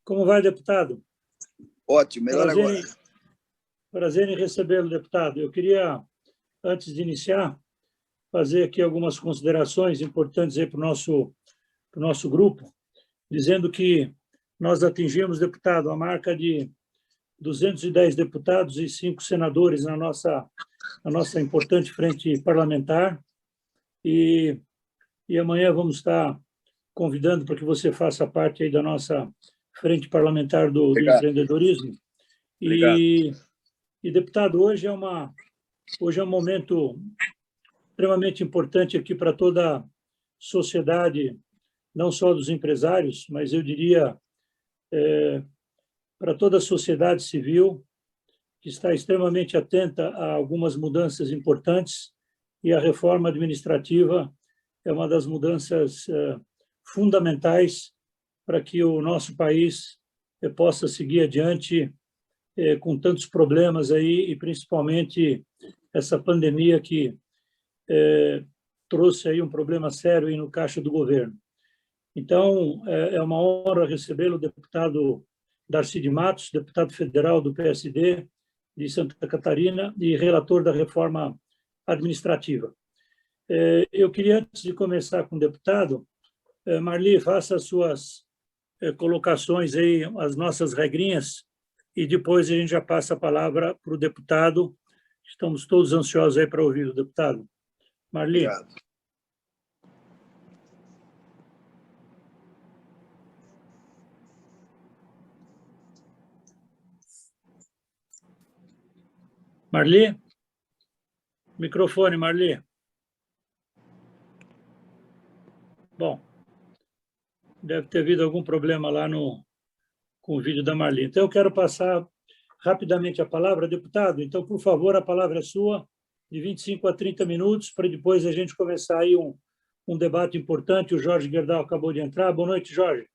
Como vai, deputado? Ótimo, melhor agora. Prazer em recebê-lo, deputado. Eu queria, antes de iniciar, fazer aqui algumas considerações importantes para o nosso grupo, dizendo que nós atingimos, deputado, a marca de 210 deputados e 5 senadores na nossa importante frente parlamentar, e amanhã vamos estar convidando para que você faça parte aí da nossa frente parlamentar do empreendedorismo. E, deputado, hoje é um momento extremamente importante aqui para toda a sociedade, não só dos empresários, mas eu diria para toda a sociedade civil, que está extremamente atenta a algumas mudanças importantes, e a reforma administrativa é uma das mudanças fundamentais para que o nosso país possa seguir adiante com tantos problemas aí, e principalmente essa pandemia que trouxe aí um problema sério aí no caixa do governo. Então, é uma honra recebê-lo, deputado Darcy de Matos, deputado federal do PSD de Santa Catarina e relator da reforma administrativa. Eu queria, antes de começar com o deputado, Marli, faça as suas colocações aí, as nossas regrinhas, e depois a gente já passa a palavra para o deputado. Estamos todos ansiosos aí para ouvir o deputado. Marli. Obrigado. Marli? Microfone, Marli. Bom, deve ter havido algum problema lá com o vídeo da Marli. Então, eu quero passar rapidamente a palavra, deputado. Então, por favor, a palavra é sua, de 25 a 30 minutos, para depois a gente começar aí um debate importante. O Jorge Gerdau acabou de entrar. Boa noite, Jorge.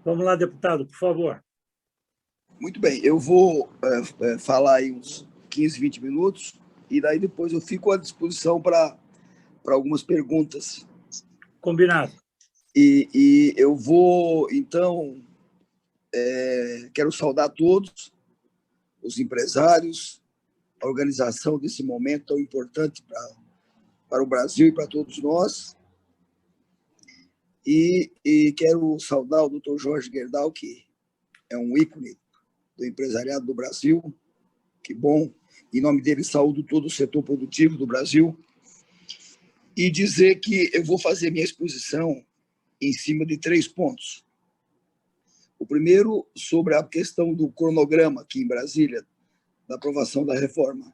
Vamos lá, deputado, por favor. Muito bem, eu vou falar aí uns 15, 20 minutos, e daí depois eu fico à disposição para algumas perguntas. Combinado. E eu vou, então, quero saudar todos os empresários, a organização desse momento tão importante para o Brasil e para todos nós. E quero saudar o Dr. Jorge Gerdau, que é um ícone do empresariado do Brasil. Que bom. Em nome dele, saúdo todo o setor produtivo do Brasil. E dizer que eu vou fazer minha exposição em cima de 3 pontos. O primeiro, sobre a questão do cronograma aqui em Brasília, da aprovação da reforma.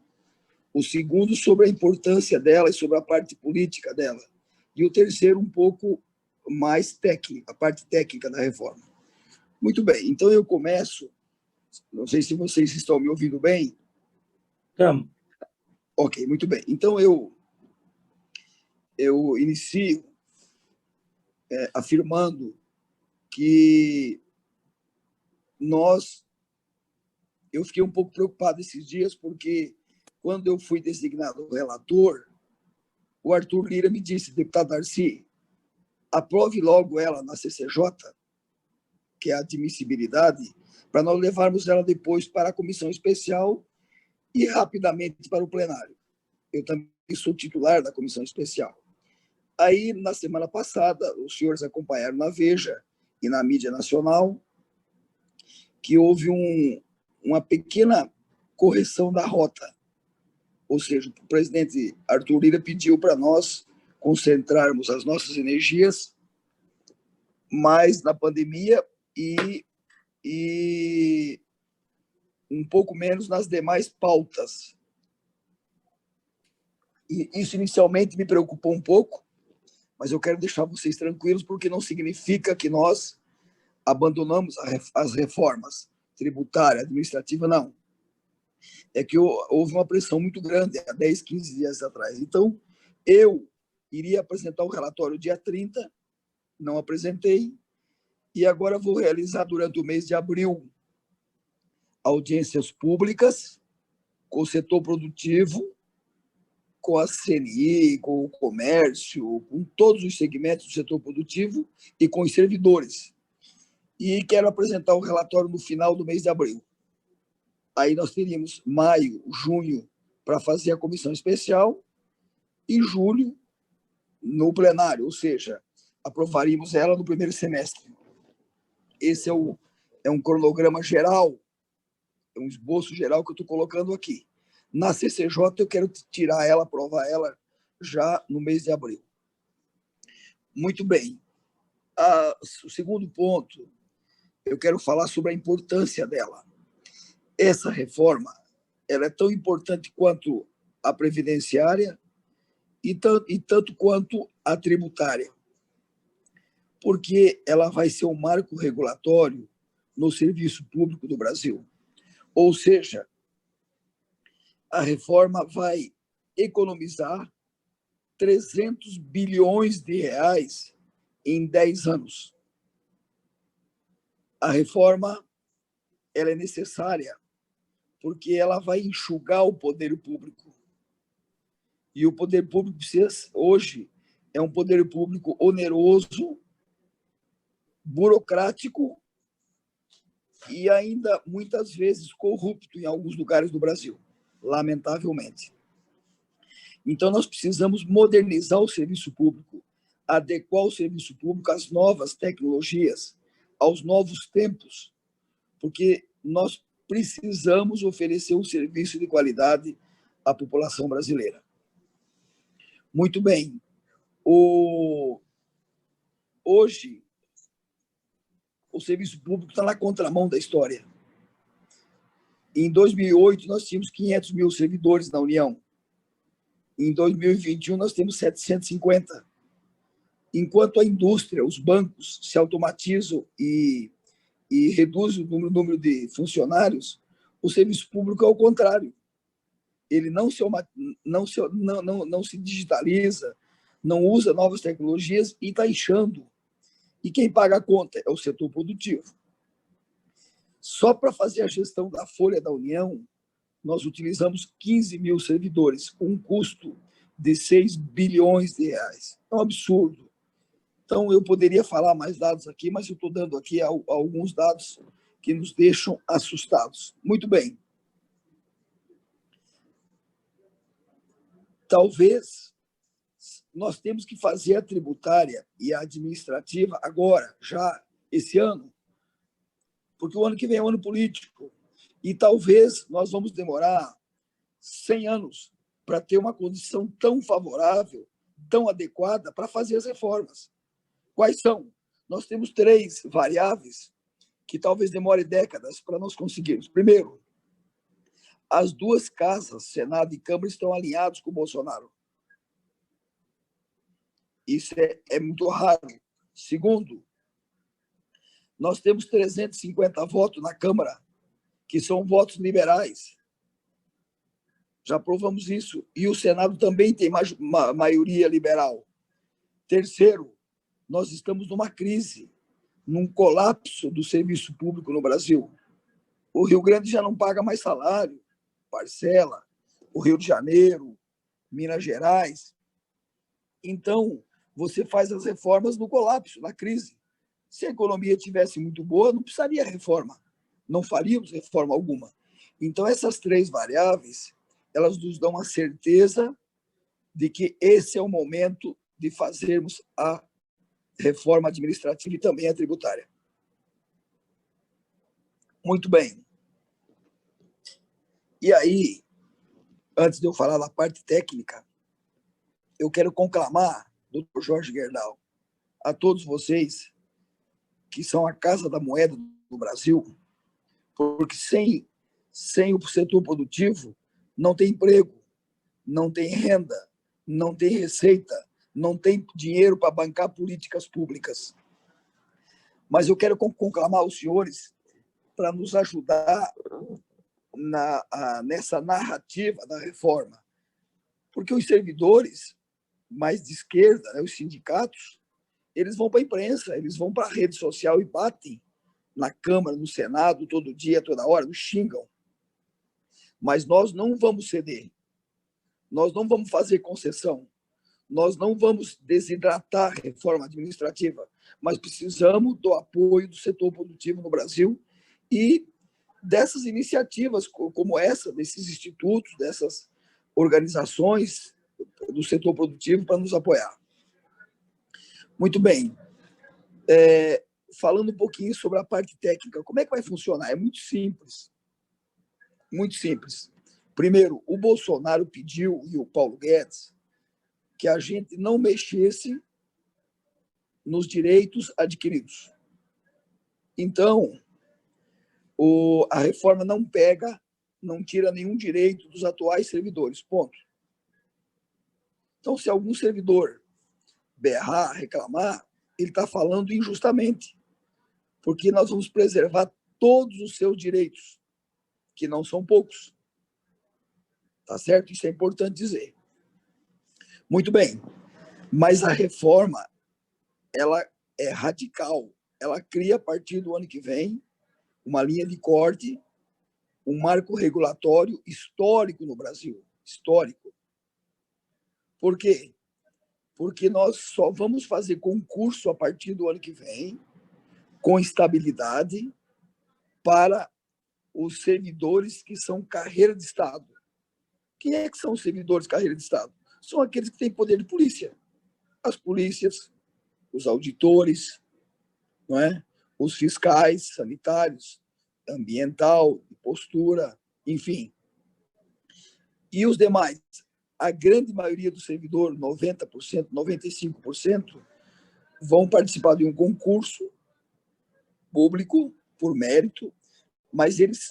O segundo, sobre a importância dela e sobre a parte política dela. E o terceiro, um pouco mais técnica, a parte técnica da reforma. Muito bem, então eu começo. Não sei se vocês estão me ouvindo bem. Estamos. Ok, muito bem. Então eu inicio afirmando que eu fiquei um pouco preocupado esses dias, porque quando eu fui designado relator, o Arthur Lira me disse: deputado Darcy, aprove logo ela na CCJ, que é a admissibilidade, para nós levarmos ela depois para a comissão especial e rapidamente para o plenário. Eu também sou titular da comissão especial. Aí, na semana passada, os senhores acompanharam na Veja e na mídia nacional que houve uma pequena correção da rota. Ou seja, o presidente Arthur Lira pediu para nós concentrarmos as nossas energias mais na pandemia e um pouco menos nas demais pautas. E isso inicialmente me preocupou um pouco, mas eu quero deixar vocês tranquilos, porque não significa que nós abandonamos as reformas tributária, administrativa, não. É que houve uma pressão muito grande há 10, 15 dias atrás. Então, eu iria apresentar o relatório dia 30, não apresentei, e agora vou realizar durante o mês de abril audiências públicas com o setor produtivo com a CNI, com o comércio, com todos os segmentos do setor produtivo e com os servidores. E quero apresentar o relatório no final do mês de abril. Aí nós teríamos maio, junho, para fazer a comissão especial, e julho, no plenário, ou seja, aprovaríamos ela no primeiro semestre. Esse é um cronograma geral, é um esboço geral que eu estou colocando aqui. Na CCJ, eu quero tirar ela, aprovar ela já no mês de abril. Muito bem. O segundo ponto, eu quero falar sobre a importância dela. Essa reforma, ela é tão importante quanto a previdenciária e tanto quanto a tributária, porque ela vai ser um marco regulatório no serviço público do Brasil. Ou seja, a reforma vai economizar 300 bilhões de reais em 10 anos. A reforma ela é necessária porque ela vai enxugar o poder público. E o poder público hoje é um poder público oneroso, burocrático e ainda muitas vezes corrupto em alguns lugares do Brasil, lamentavelmente. Então, nós precisamos modernizar o serviço público, adequar o serviço público às novas tecnologias, aos novos tempos, porque nós precisamos oferecer um serviço de qualidade à população brasileira. Muito bem. Hoje, o serviço público está na contramão da história. Em 2008, nós tínhamos 500 mil servidores na União. Em 2021, nós temos 750. Enquanto a indústria, os bancos se automatizam e reduzem o número de funcionários, o serviço público é o contrário. Ele não se digitaliza, não usa novas tecnologias e está inchando. E quem paga a conta é o setor produtivo. Só para fazer a gestão da folha da União, nós utilizamos 15 mil servidores, com um custo de 6 bilhões de reais. É um absurdo. Então, eu poderia falar mais dados aqui, mas eu estou dando aqui alguns dados que nos deixam assustados. Muito bem. Talvez nós temos que fazer a tributária e a administrativa agora, já esse ano, porque o ano que vem é um ano político. E talvez nós vamos demorar 100 anos para ter uma condição tão favorável, tão adequada para fazer as reformas. Quais são? Nós temos 3 variáveis que talvez demore décadas para nós conseguirmos. Primeiro, as 2 casas, Senado e Câmara, estão alinhados com o Bolsonaro. Isso é muito raro. Segundo, nós temos 350 votos na Câmara, que são votos liberais. Já provamos isso. E o Senado também tem uma maioria liberal. Terceiro, nós estamos numa crise, num colapso do serviço público no Brasil. O Rio Grande já não paga mais salário, parcela, o Rio de Janeiro, Minas Gerais. Então, você faz as reformas no colapso, na crise. Se a economia tivesse muito boa, não precisaria reforma. Não faríamos reforma alguma. Então, essas 3 variáveis, elas nos dão a certeza de que esse é o momento de fazermos a reforma administrativa e também a tributária. Muito bem. E aí, antes de eu falar da parte técnica, eu quero conclamar, Dr. Jorge Gerdau, a todos vocês que são a Casa da Moeda do Brasil, porque sem o setor produtivo não tem emprego, não tem renda, não tem receita, não tem dinheiro para bancar políticas públicas. Mas eu quero conclamar os senhores para nos ajudar nessa narrativa da reforma, porque os servidores mais de esquerda, né, os sindicatos, eles vão para a imprensa, eles vão para a rede social e batem na Câmara, no Senado, todo dia, toda hora, nos xingam. Mas nós não vamos ceder. nós não vamos fazer concessão, nós não vamos desidratar a reforma administrativa, mas precisamos do apoio do setor produtivo no Brasil e dessas iniciativas como essa, desses institutos, dessas organizações do setor produtivo para nos apoiar. Muito bem. Falando um pouquinho sobre a parte técnica, como é que vai funcionar? É muito simples. Muito simples. Primeiro, o Bolsonaro pediu, e o Paulo Guedes, que a gente não mexesse nos direitos adquiridos. Então, a reforma não pega, não tira nenhum direito dos atuais servidores, ponto. Então, se algum servidor berrar, reclamar, ele está falando injustamente, porque nós vamos preservar todos os seus direitos, que não são poucos. Tá certo? Isso é importante dizer. Muito bem, mas a reforma, ela é radical. Ela cria, a partir do ano que vem, uma linha de corte, um marco regulatório histórico no Brasil. Histórico. Por quê? Porque nós só vamos fazer concurso a partir do ano que vem, com estabilidade, para os servidores que são carreira de Estado. Quem é que são os servidores de carreira de Estado? São aqueles que têm poder de polícia. As polícias, os auditores, não é? Os fiscais sanitários, ambiental, postura, enfim. E os demais, a grande maioria do servidor, 90%, 95%, vão participar de um concurso público por mérito, mas eles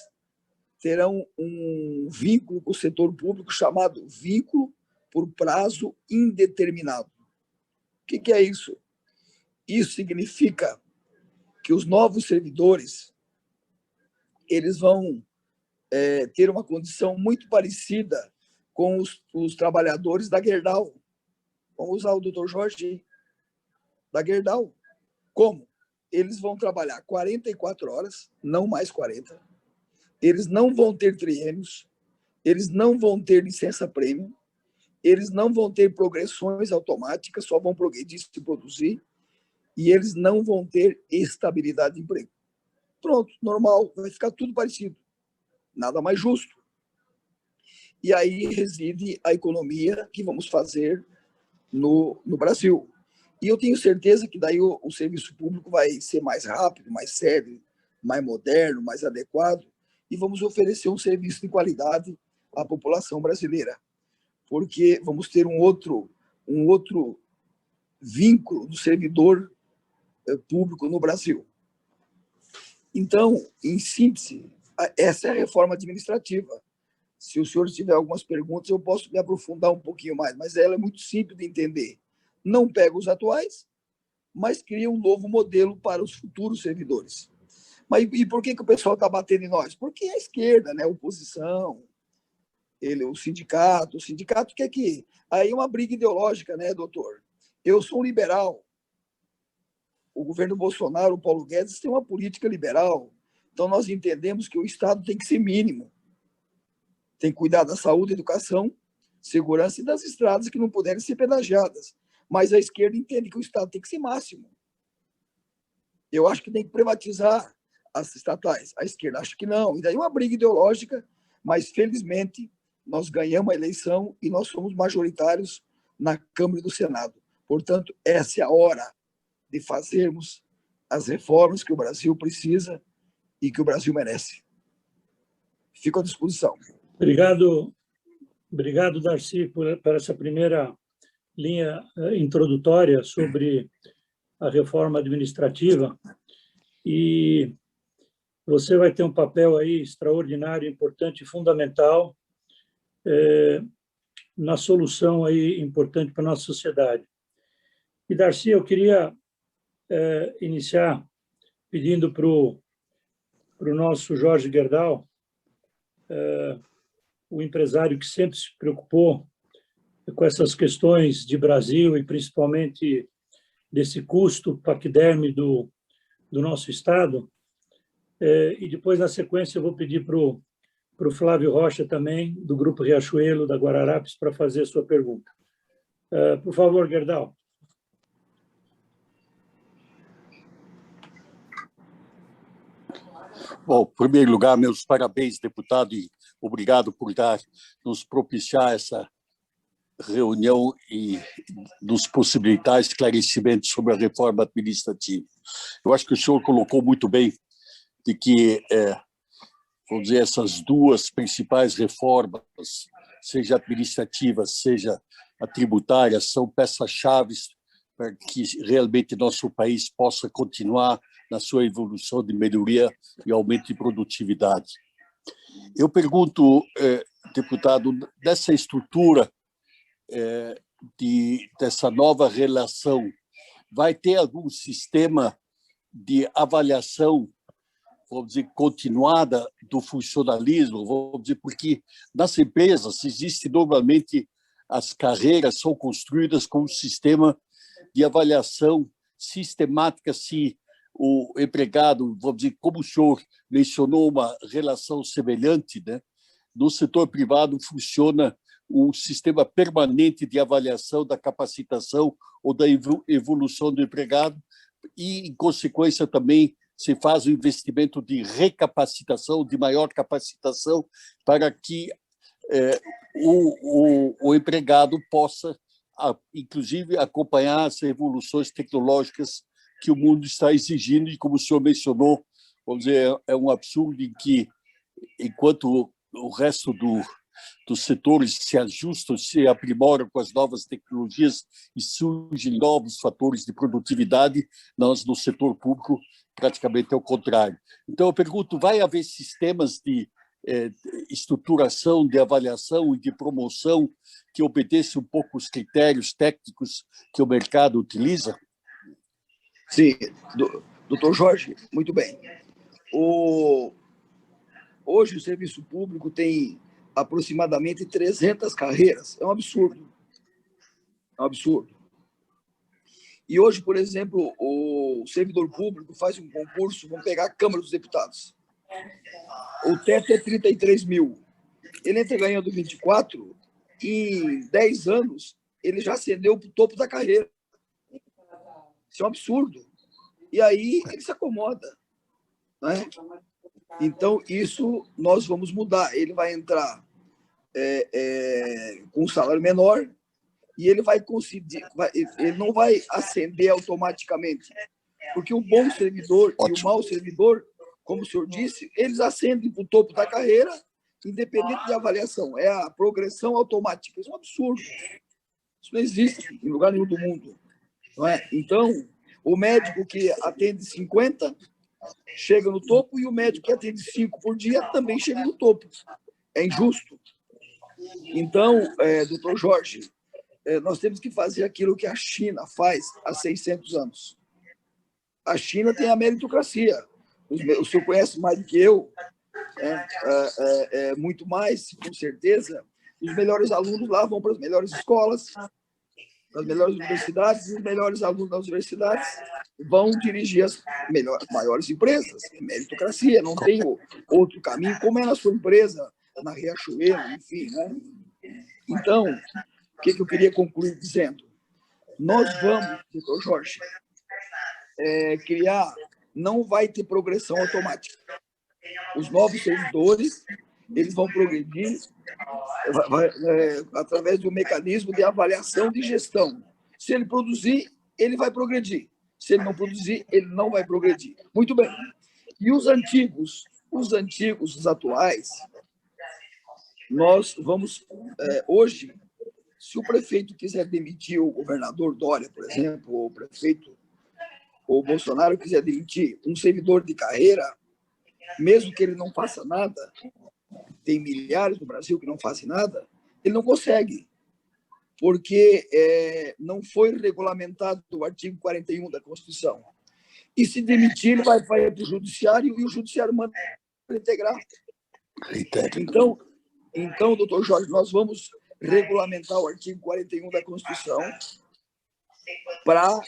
terão um vínculo com o setor público chamado vínculo por prazo indeterminado. O que é isso? Isso significa que os novos servidores eles vão ter uma condição muito parecida com os trabalhadores da Gerdau. Vamos usar o Dr. Jorge da Gerdau. Como? Eles vão trabalhar 44 horas, não mais 40. Eles não vão ter triênios, eles não vão ter licença-prêmio, eles não vão ter progressões automáticas, só vão progredir se produzir, e eles não vão ter estabilidade de emprego. Pronto, normal, vai ficar tudo parecido. Nada mais justo. E aí reside a economia que vamos fazer no Brasil. E eu tenho certeza que daí o serviço público vai ser mais rápido, mais sério, mais moderno, mais adequado, e vamos oferecer um serviço de qualidade à população brasileira, porque vamos ter um outro vínculo do servidor público no Brasil. Então, em síntese, essa é a reforma administrativa. Se os senhores tiverem algumas perguntas, eu posso me aprofundar um pouquinho mais, mas ela é muito simples de entender. Não pega os atuais, mas cria um novo modelo para os futuros servidores. Mas e por que o pessoal está batendo em nós? Porque a esquerda, né, a oposição, o sindicato quer que... Aí é uma briga ideológica, né, doutor? Eu sou um liberal. O governo Bolsonaro, o Paulo Guedes, tem uma política liberal. Então, nós entendemos que o Estado tem que ser mínimo. Tem que cuidar da saúde, educação, segurança e das estradas que não puderem ser pedagiadas. Mas a esquerda entende que o Estado tem que ser máximo. Eu acho que tem que privatizar as estatais. A esquerda acha que não. E daí uma briga ideológica, mas, felizmente, nós ganhamos a eleição e nós somos majoritários na Câmara e do Senado. Portanto, essa é a hora de fazermos as reformas que o Brasil precisa e que o Brasil merece. Fico à disposição. Obrigado, Darcy, por essa primeira linha introdutória sobre a reforma administrativa. E você vai ter um papel aí extraordinário, importante e fundamental na solução aí importante para a nossa sociedade. E, Darcy, eu queria iniciar pedindo para o nosso Jorge Gerdau, o empresário que sempre se preocupou com essas questões de Brasil e principalmente desse custo paquiderme do nosso Estado. E depois, na sequência, eu vou pedir para o para o Flávio Rocha também, do Grupo Riachuelo, da Guararapes, para fazer a sua pergunta. Por favor, Gerdau. Bom, em primeiro lugar, meus parabéns, deputado, e obrigado por nos propiciar essa reunião e nos possibilitar esclarecimentos sobre a reforma administrativa. Eu acho que o senhor colocou muito bem de que, vamos dizer, essas duas principais reformas, seja administrativa, seja a tributária, são peças-chave para que realmente nosso país possa continuar na sua evolução de melhoria e aumento de produtividade. Eu pergunto, deputado, dessa estrutura, dessa nova relação, vai ter algum sistema de avaliação, vamos dizer, continuada do funcionalismo, vamos dizer, porque nas empresas existe normalmente as carreiras são construídas com um sistema de avaliação sistemática se o empregado, vamos dizer, como o senhor mencionou uma relação semelhante, né? No setor privado funciona um sistema permanente de avaliação da capacitação ou da evolução do empregado e, em consequência, também se faz o investimento de recapacitação, de maior capacitação, para que o empregado possa, inclusive, acompanhar as evoluções tecnológicas que o mundo está exigindo, e, como o senhor mencionou, vamos dizer, é um absurdo em que, enquanto o resto dos setores se ajustam, se aprimoram com as novas tecnologias e surgem novos fatores de produtividade, nós, no setor público, praticamente é o contrário. Então, eu pergunto, vai haver sistemas de estruturação, de avaliação e de promoção que obedeçam um pouco os critérios técnicos que o mercado utiliza? Sim, doutor Jorge, muito bem. Hoje o serviço público tem aproximadamente 300 carreiras. É um absurdo. É um absurdo. E hoje, por exemplo, o servidor público faz um concurso, vamos pegar a Câmara dos Deputados. O teto é 33 mil. Ele entra ganhando 24 e em 10 anos ele já ascendeu para o topo da carreira. Isso é um absurdo. E aí ele se acomoda, né? Então, isso nós vamos mudar. Ele vai entrar com um salário menor e ele vai conseguir, ele não vai ascender automaticamente, porque o bom servidor e o mau servidor, como o senhor disse, eles ascendem para o topo da carreira, independente de avaliação. É a progressão automática. Isso é um absurdo. Isso não existe em lugar nenhum do mundo. Não é? Então, o médico que atende 50 chega no topo e o médico que atende 5 por dia também chega no topo. É injusto. Então, doutor Jorge, nós temos que fazer aquilo que a China faz há 600 anos. A China tem a meritocracia. O senhor conhece mais do que eu, muito mais, com certeza. Os melhores alunos lá vão para as melhores escolas, para as melhores universidades, e os melhores alunos das universidades vão dirigir as maiores empresas. É meritocracia, não tem outro caminho, como é na sua empresa, na Riachuelo, enfim, né? Então, o que eu queria concluir dizendo? Nós vamos, doutor Jorge, criar, não vai ter progressão automática. Os novos servidores, eles vão progredir através de um mecanismo de avaliação de gestão. Se ele produzir, ele vai progredir. Se ele não produzir, ele não vai progredir. Muito bem. E os antigos, os atuais, nós vamos, hoje, se o prefeito quiser demitir o governador Dória, por exemplo, ou o prefeito, ou o Bolsonaro quiser demitir um servidor de carreira, mesmo que ele não faça nada, tem milhares no Brasil que não fazem nada, ele não consegue, porque não foi regulamentado o artigo 41 da Constituição. E se demitir, ele vai para o judiciário e o judiciário manda integrar. Então, doutor Jorge, nós vamos regulamentar o artigo 41 da Constituição para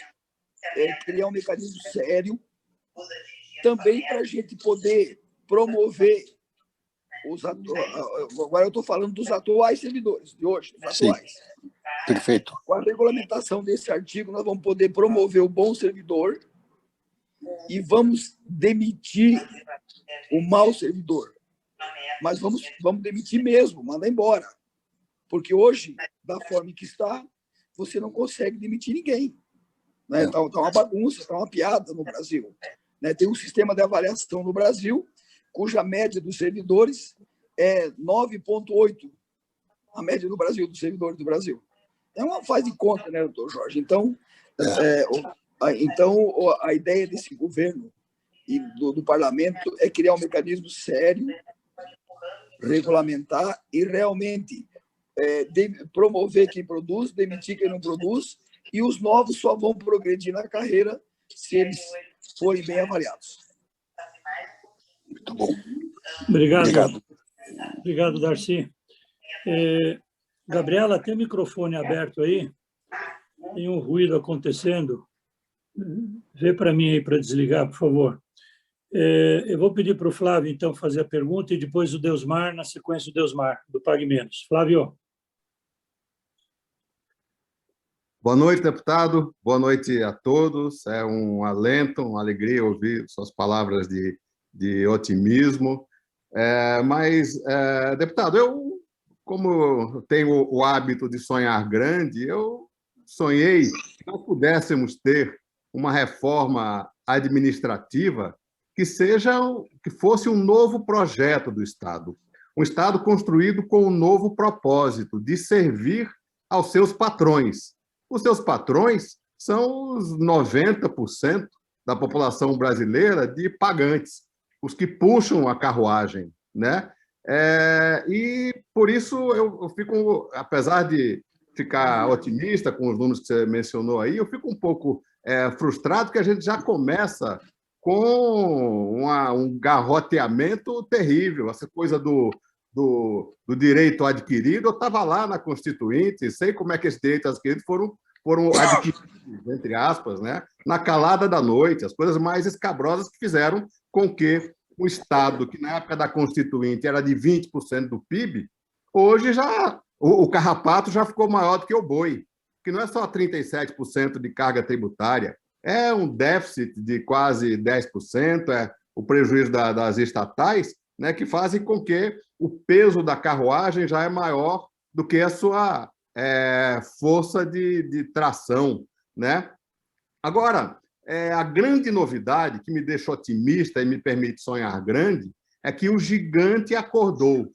criar um mecanismo sério, também para a gente poder promover agora eu estou falando dos atuais servidores, de hoje, os Sim. atuais. Perfeito. Com a regulamentação desse artigo, nós vamos poder promover o bom servidor e vamos demitir o mau servidor. Mas vamos demitir mesmo, mandar embora. Porque hoje, da forma que está, você não consegue demitir ninguém. Né? Tá uma bagunça, está uma piada no Brasil. Né? Tem um sistema de avaliação no Brasil, cuja média dos servidores é 9,8, a média do Brasil, dos servidores do Brasil. É uma faz de conta, né, doutor Jorge? Então, a ideia desse governo e do parlamento é criar um mecanismo sério, regulamentar e realmente promover quem produz, demitir quem não produz, e os novos só vão progredir na carreira se eles forem bem avaliados. Muito bom. Obrigado. Obrigado, Darcy. Gabriela, tem o microfone aberto aí? Tem um ruído acontecendo. Vê para mim aí para desligar, por favor. Eu vou pedir para o Flávio, então, fazer a pergunta e depois o Deusmar, na sequência o Deusmar, do Pague Menos. Flávio. Boa noite, deputado. Boa noite a todos. É um alento, uma alegria ouvir suas palavras de otimismo. Deputado, como eu tenho o hábito de sonhar grande, eu sonhei que nós pudéssemos ter uma reforma administrativa que fosse um novo projeto do Estado. Um Estado construído com um novo propósito de servir aos seus patrões. Os seus patrões são os 90% da população brasileira de pagantes, os que puxam a carruagem, né? E por isso eu fico, apesar de ficar otimista com os números que você mencionou aí, eu fico um pouco frustrado que a gente já começa com um garroteamento terrível, essa coisa do direito adquirido. Eu estava lá na Constituinte, sei como é que esses direitos adquiridos foram adquiridos, entre aspas, né, na calada da noite, as coisas mais escabrosas que fizeram com que o Estado, que na época da Constituinte era de 20% do PIB, hoje já o carrapato já ficou maior do que o boi, que não é só 37% de carga tributária, é um déficit de quase 10%, é o prejuízo das estatais, né, que fazem com que o peso da carruagem já é maior do que a sua força de tração, né? Agora, a grande novidade que me deixa otimista e me permite sonhar grande é que o gigante acordou.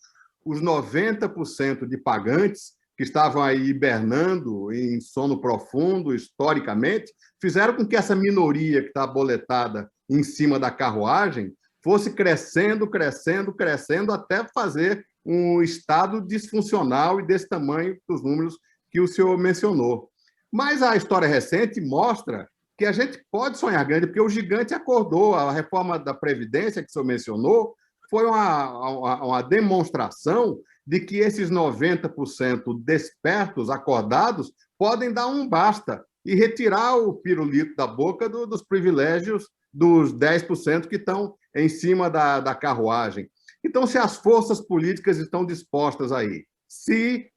Os 90% de pagantes que estavam aí hibernando em sono profundo, historicamente, fizeram com que essa minoria que está aboletada em cima da carruagem fosse crescendo, crescendo, crescendo, até fazer um Estado disfuncional e desse tamanho dos números que o senhor mencionou. Mas a história recente mostra que a gente pode sonhar grande, porque o gigante acordou. A reforma da Previdência que o senhor mencionou foi uma demonstração de que esses 90% despertos, acordados, podem dar um basta e retirar o pirulito da boca dos privilégios dos 10% que estão em cima da carruagem. Então, se as forças políticas estão dispostas aí, se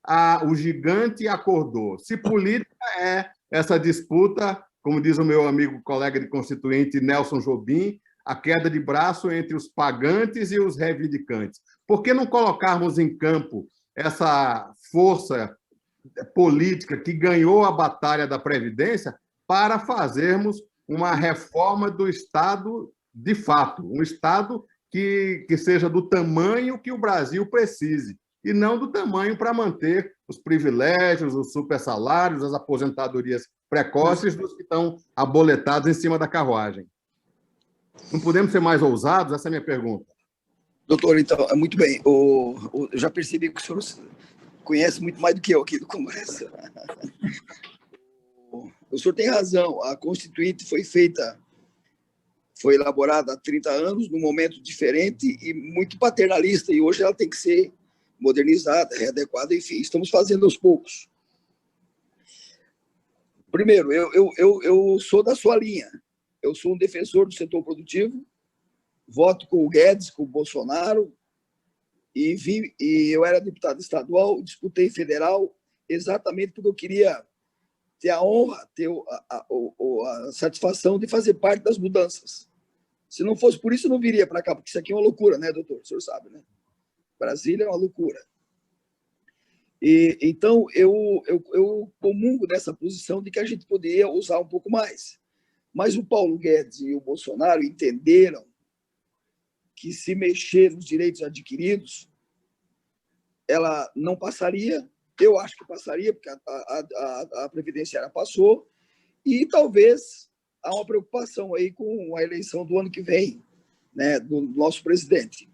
o gigante acordou, se política é essa disputa, como diz o meu amigo colega de constituinte Nelson Jobim, a queda de braço entre os pagantes e os reivindicantes. Por que não colocarmos em campo essa força política que ganhou a batalha da Previdência para fazermos uma reforma do Estado de fato, um Estado que seja do tamanho que o Brasil precise, e não do tamanho para manter os privilégios, os supersalários, as aposentadorias precoces dos que estão aboletados em cima da carruagem. Não podemos ser mais ousados? Essa é a minha pergunta. Doutor, então, muito bem. Eu já percebi que o senhor conhece muito mais do que eu aqui do Congresso. O senhor tem razão. A Constituinte foi elaborada há 30 anos, num momento diferente e muito paternalista, e hoje ela tem que ser modernizada, readequada, enfim, estamos fazendo aos poucos. Primeiro, eu sou da sua linha. Eu sou um defensor do setor produtivo, voto com o Guedes, com o Bolsonaro, e eu era deputado estadual, disputei federal, exatamente porque eu queria ter a honra, ter a satisfação de fazer parte das mudanças. Se não fosse por isso, eu não viria para cá, porque isso aqui é uma loucura, né, doutor? O senhor sabe, né? Brasília é uma loucura. Então, eu comungo nessa posição de que a gente poderia usar um pouco mais. Mas o Paulo Guedes e o Bolsonaro entenderam que, se mexer nos direitos adquiridos, ela não passaria. Eu acho que passaria, porque a Previdenciária passou, e talvez há uma preocupação aí com a eleição do ano que vem, né, do nosso presidente.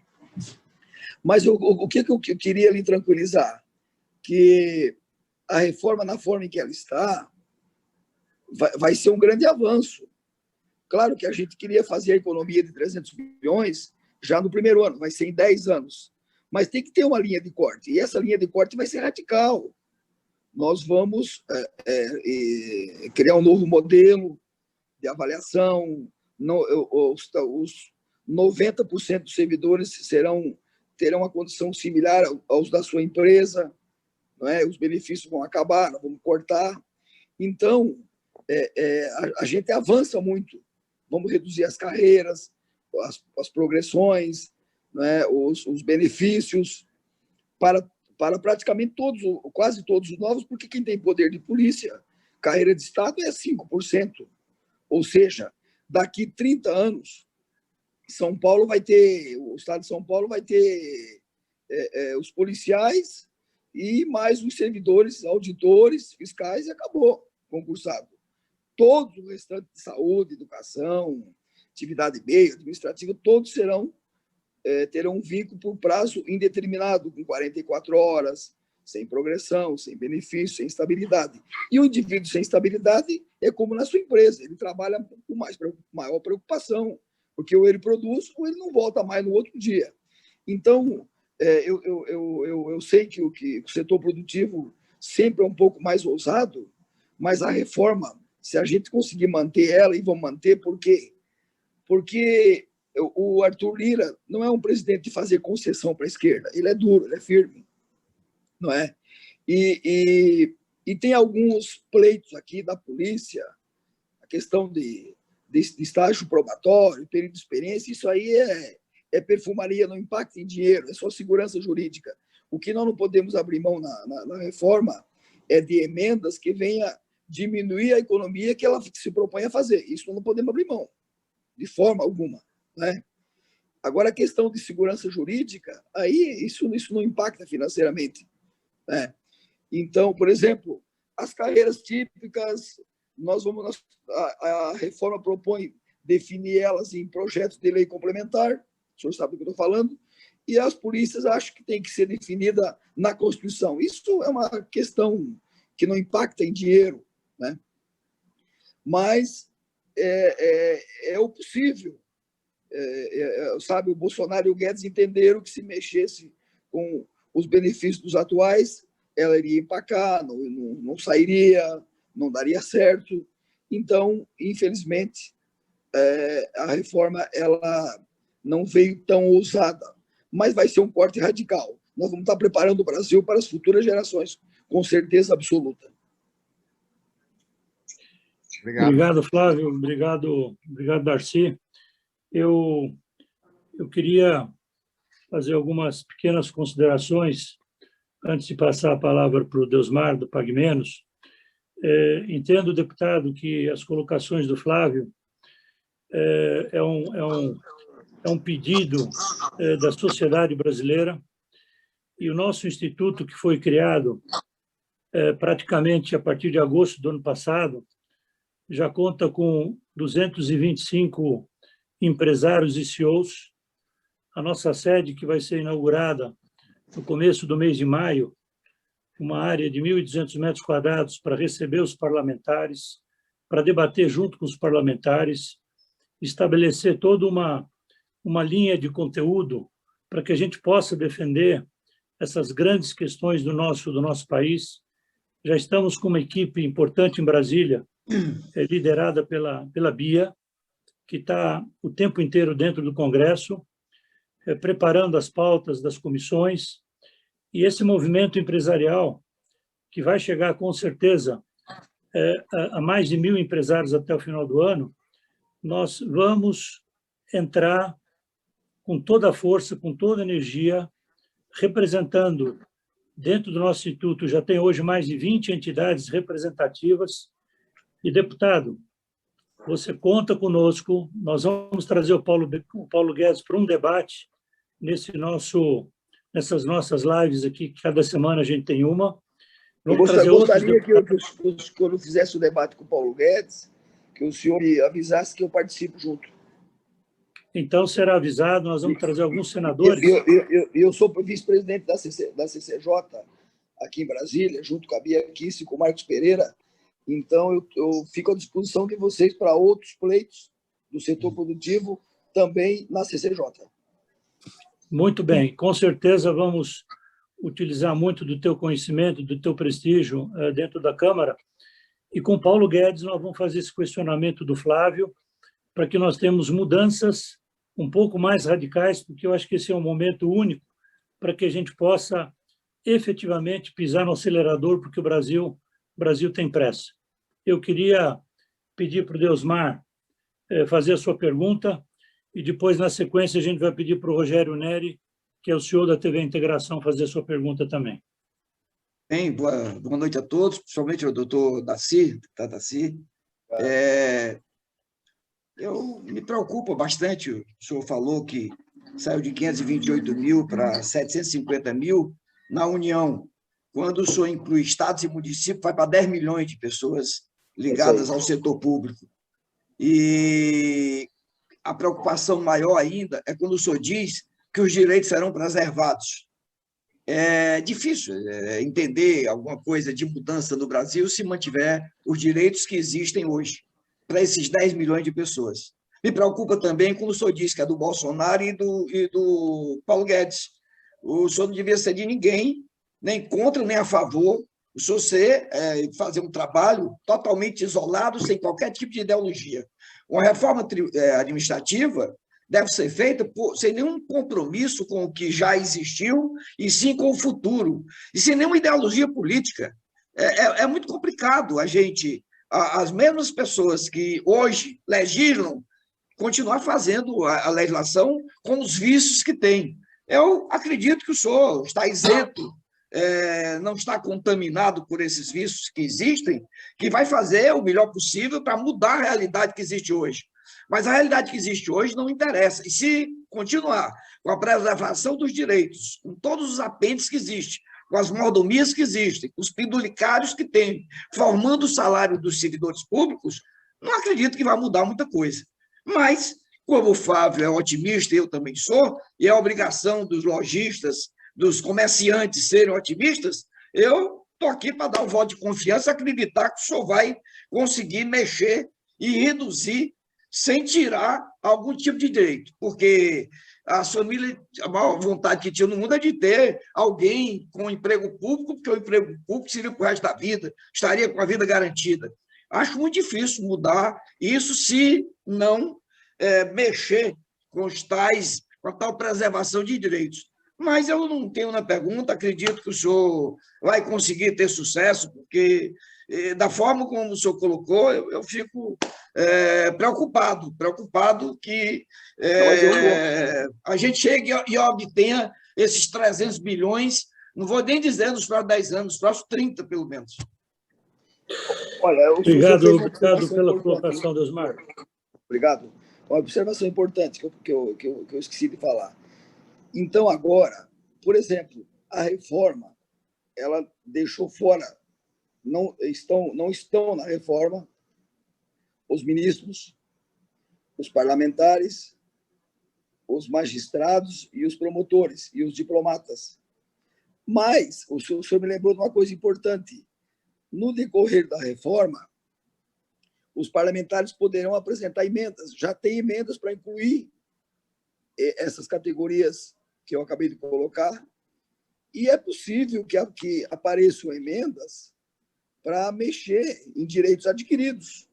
Mas o que eu queria lhe tranquilizar? Que a reforma, na forma em que ela está, vai ser um grande avanço. Claro que a gente queria fazer a economia de 300 bilhões já no primeiro ano, vai ser em 10 anos. Mas tem que ter uma linha de corte, e essa linha de corte vai ser radical. Nós vamos criar um novo modelo de avaliação, os 90% dos servidores terão uma condição similar aos da sua empresa, não é? Os benefícios vão acabar, nós vamos cortar. Então, a gente avança muito. Vamos reduzir as carreiras, as progressões, não é? Os benefícios para praticamente todos, quase todos os novos, porque quem tem poder de polícia, carreira de Estado é 5%. Ou seja, daqui 30 anos, o Estado de São Paulo vai ter os policiais e mais os servidores, auditores, fiscais, e acabou, concursado. Todo o restante de saúde, educação, atividade meio, administrativa, todos terão um vínculo por prazo indeterminado, com 44 horas, sem progressão, sem benefício, sem estabilidade. E o indivíduo sem estabilidade é como na sua empresa, ele trabalha com maior preocupação, porque ou ele produz ou ele não volta mais no outro dia. Então, eu sei que o setor produtivo sempre é um pouco mais ousado, mas a reforma, se a gente conseguir manter ela, e vamos manter, por quê? Porque o Arthur Lira não é um presidente de fazer concessão para a esquerda, ele é duro, ele é firme, não é? E tem alguns pleitos aqui da polícia, a questão de estágio probatório, período de experiência, isso aí é perfumaria, não impacta em dinheiro, é só segurança jurídica. O que nós não podemos abrir mão na reforma é de emendas que venha diminuir a economia que ela se propõe a fazer. Isso nós não podemos abrir mão, de forma alguma, né? Agora, a questão de segurança jurídica, aí isso não impacta financeiramente, né? Então, por exemplo, as carreiras típicas, a reforma propõe definir elas em projetos de lei complementar, o senhor sabe do que eu estou falando, e as polícias acho que tem que ser definida na Constituição. Isso é uma questão que não impacta em dinheiro, né? Mas é o possível. Sabe, o Bolsonaro e o Guedes entenderam que, se mexesse com os benefícios dos atuais, ela iria empacar, não sairia, não daria certo. Então, infelizmente, a reforma ela não veio tão ousada, mas vai ser um corte radical. Nós vamos estar preparando o Brasil para as futuras gerações, com certeza absoluta. Obrigado, Flávio. Obrigado, Darcy. Eu queria fazer algumas pequenas considerações antes de passar a palavra para o Deusmar, do Pague Menos. Entendo, deputado, que as colocações do Flávio é um pedido da sociedade brasileira, e o nosso instituto, que foi criado praticamente a partir de agosto do ano passado, já conta com 225 empresários e CEOs. A nossa sede, que vai ser inaugurada no começo do mês de maio, uma área de 1.200 metros quadrados para receber os parlamentares, para debater junto com os parlamentares, estabelecer toda uma linha de conteúdo para que a gente possa defender essas grandes questões do nosso país. Já estamos com uma equipe importante em Brasília, liderada pela Bia, que está o tempo inteiro dentro do Congresso. preparando as pautas das comissões, e esse movimento empresarial, que vai chegar com certeza a mais de 1.000 empresários até o final do ano, nós vamos entrar com toda a força, com toda a energia, representando, dentro do nosso instituto, já tem hoje mais de 20 entidades representativas. E, deputado, você conta conosco, nós vamos trazer o Paulo Guedes para um debate nessas nossas lives aqui, que cada semana a gente tem uma. Vamos trazer gostaria que quando fizesse o debate com o Paulo Guedes, que o senhor me avisasse que eu participo junto. Então, será avisado, nós vamos trazer alguns senadores. Eu sou vice-presidente da CCJ aqui em Brasília, junto com a Bia Kiss e com o Marcos Pereira. Então, eu fico à disposição de vocês para outros pleitos do setor produtivo, também na CCJ. Muito bem, com certeza vamos utilizar muito do teu conhecimento, do teu prestígio dentro da Câmara. E com Paulo Guedes nós vamos fazer esse questionamento do Flávio, para que nós tenhamos mudanças um pouco mais radicais, porque eu acho que esse é um momento único para que a gente possa efetivamente pisar no acelerador, porque o Brasil tem pressa. Eu queria pedir para o Deusmar fazer a sua pergunta e depois, na sequência, a gente vai pedir para o Rogério Neri, que é o CEO da TV Integração, fazer a sua pergunta também. Bem, boa noite a todos, principalmente ao doutor Daci, Daci. Eu me preocupa bastante, o senhor falou que saiu de 528 mil para 750 mil na União. Quando o senhor inclui estados e municípios, vai para 10 milhões de pessoas ligadas ao setor público. E a preocupação maior ainda é quando o senhor diz que os direitos serão preservados. É difícil entender alguma coisa de mudança no Brasil se mantiver os direitos que existem hoje para esses 10 milhões de pessoas. Me preocupa também quando o senhor diz que é do Bolsonaro e do Paulo Guedes. O senhor não devia ser de ninguém, nem contra, nem a favor. O senhor fazer um trabalho totalmente isolado, sem qualquer tipo de ideologia. Uma reforma administrativa deve ser feita sem nenhum compromisso com o que já existiu, e sim com o futuro, e sem nenhuma ideologia política. É muito complicado a gente, as mesmas pessoas que hoje legislam, continuar fazendo a legislação com os vícios que tem. Eu acredito que o senhor está isento, não está contaminado por esses vícios que existem, que vai fazer o melhor possível para mudar a realidade que existe hoje. Mas a realidade que existe hoje não interessa. E se continuar com a preservação dos direitos, com todos os apêndices que existem, com as mordomias que existem, com os pendulicários que tem, formando o salário dos servidores públicos, não acredito que vai mudar muita coisa. Mas, como o Flávio é otimista, eu também sou, e é obrigação dos lojistas, dos comerciantes serem otimistas, eu estou aqui para dar um voto de confiança, acreditar que o senhor vai conseguir mexer e reduzir sem tirar algum tipo de direito, porque a família, a maior vontade que tinha no mundo é de ter alguém com emprego público, porque o emprego público seria para o resto da vida, estaria com a vida garantida. Acho muito difícil mudar isso se não mexer com com a tal preservação de direitos. Mas eu não tenho na pergunta, acredito que o senhor vai conseguir ter sucesso, porque da forma como o senhor colocou, eu fico preocupado que a gente chegue e obtenha esses 300 bilhões, não vou nem dizer nos próximos 10 anos, nos próximos 30, pelo menos. Olha, obrigado pela colocação, Deusmar. Obrigado. Uma observação importante que eu esqueci de falar. Então, agora, por exemplo, a reforma, ela deixou fora, não estão na reforma os ministros, os parlamentares, os magistrados e os promotores e os diplomatas. Mas o senhor me lembrou de uma coisa importante. No decorrer da reforma, os parlamentares poderão apresentar emendas. Já tem emendas para incluir essas categorias que eu acabei de colocar, e é possível que apareçam emendas para mexer em direitos adquiridos.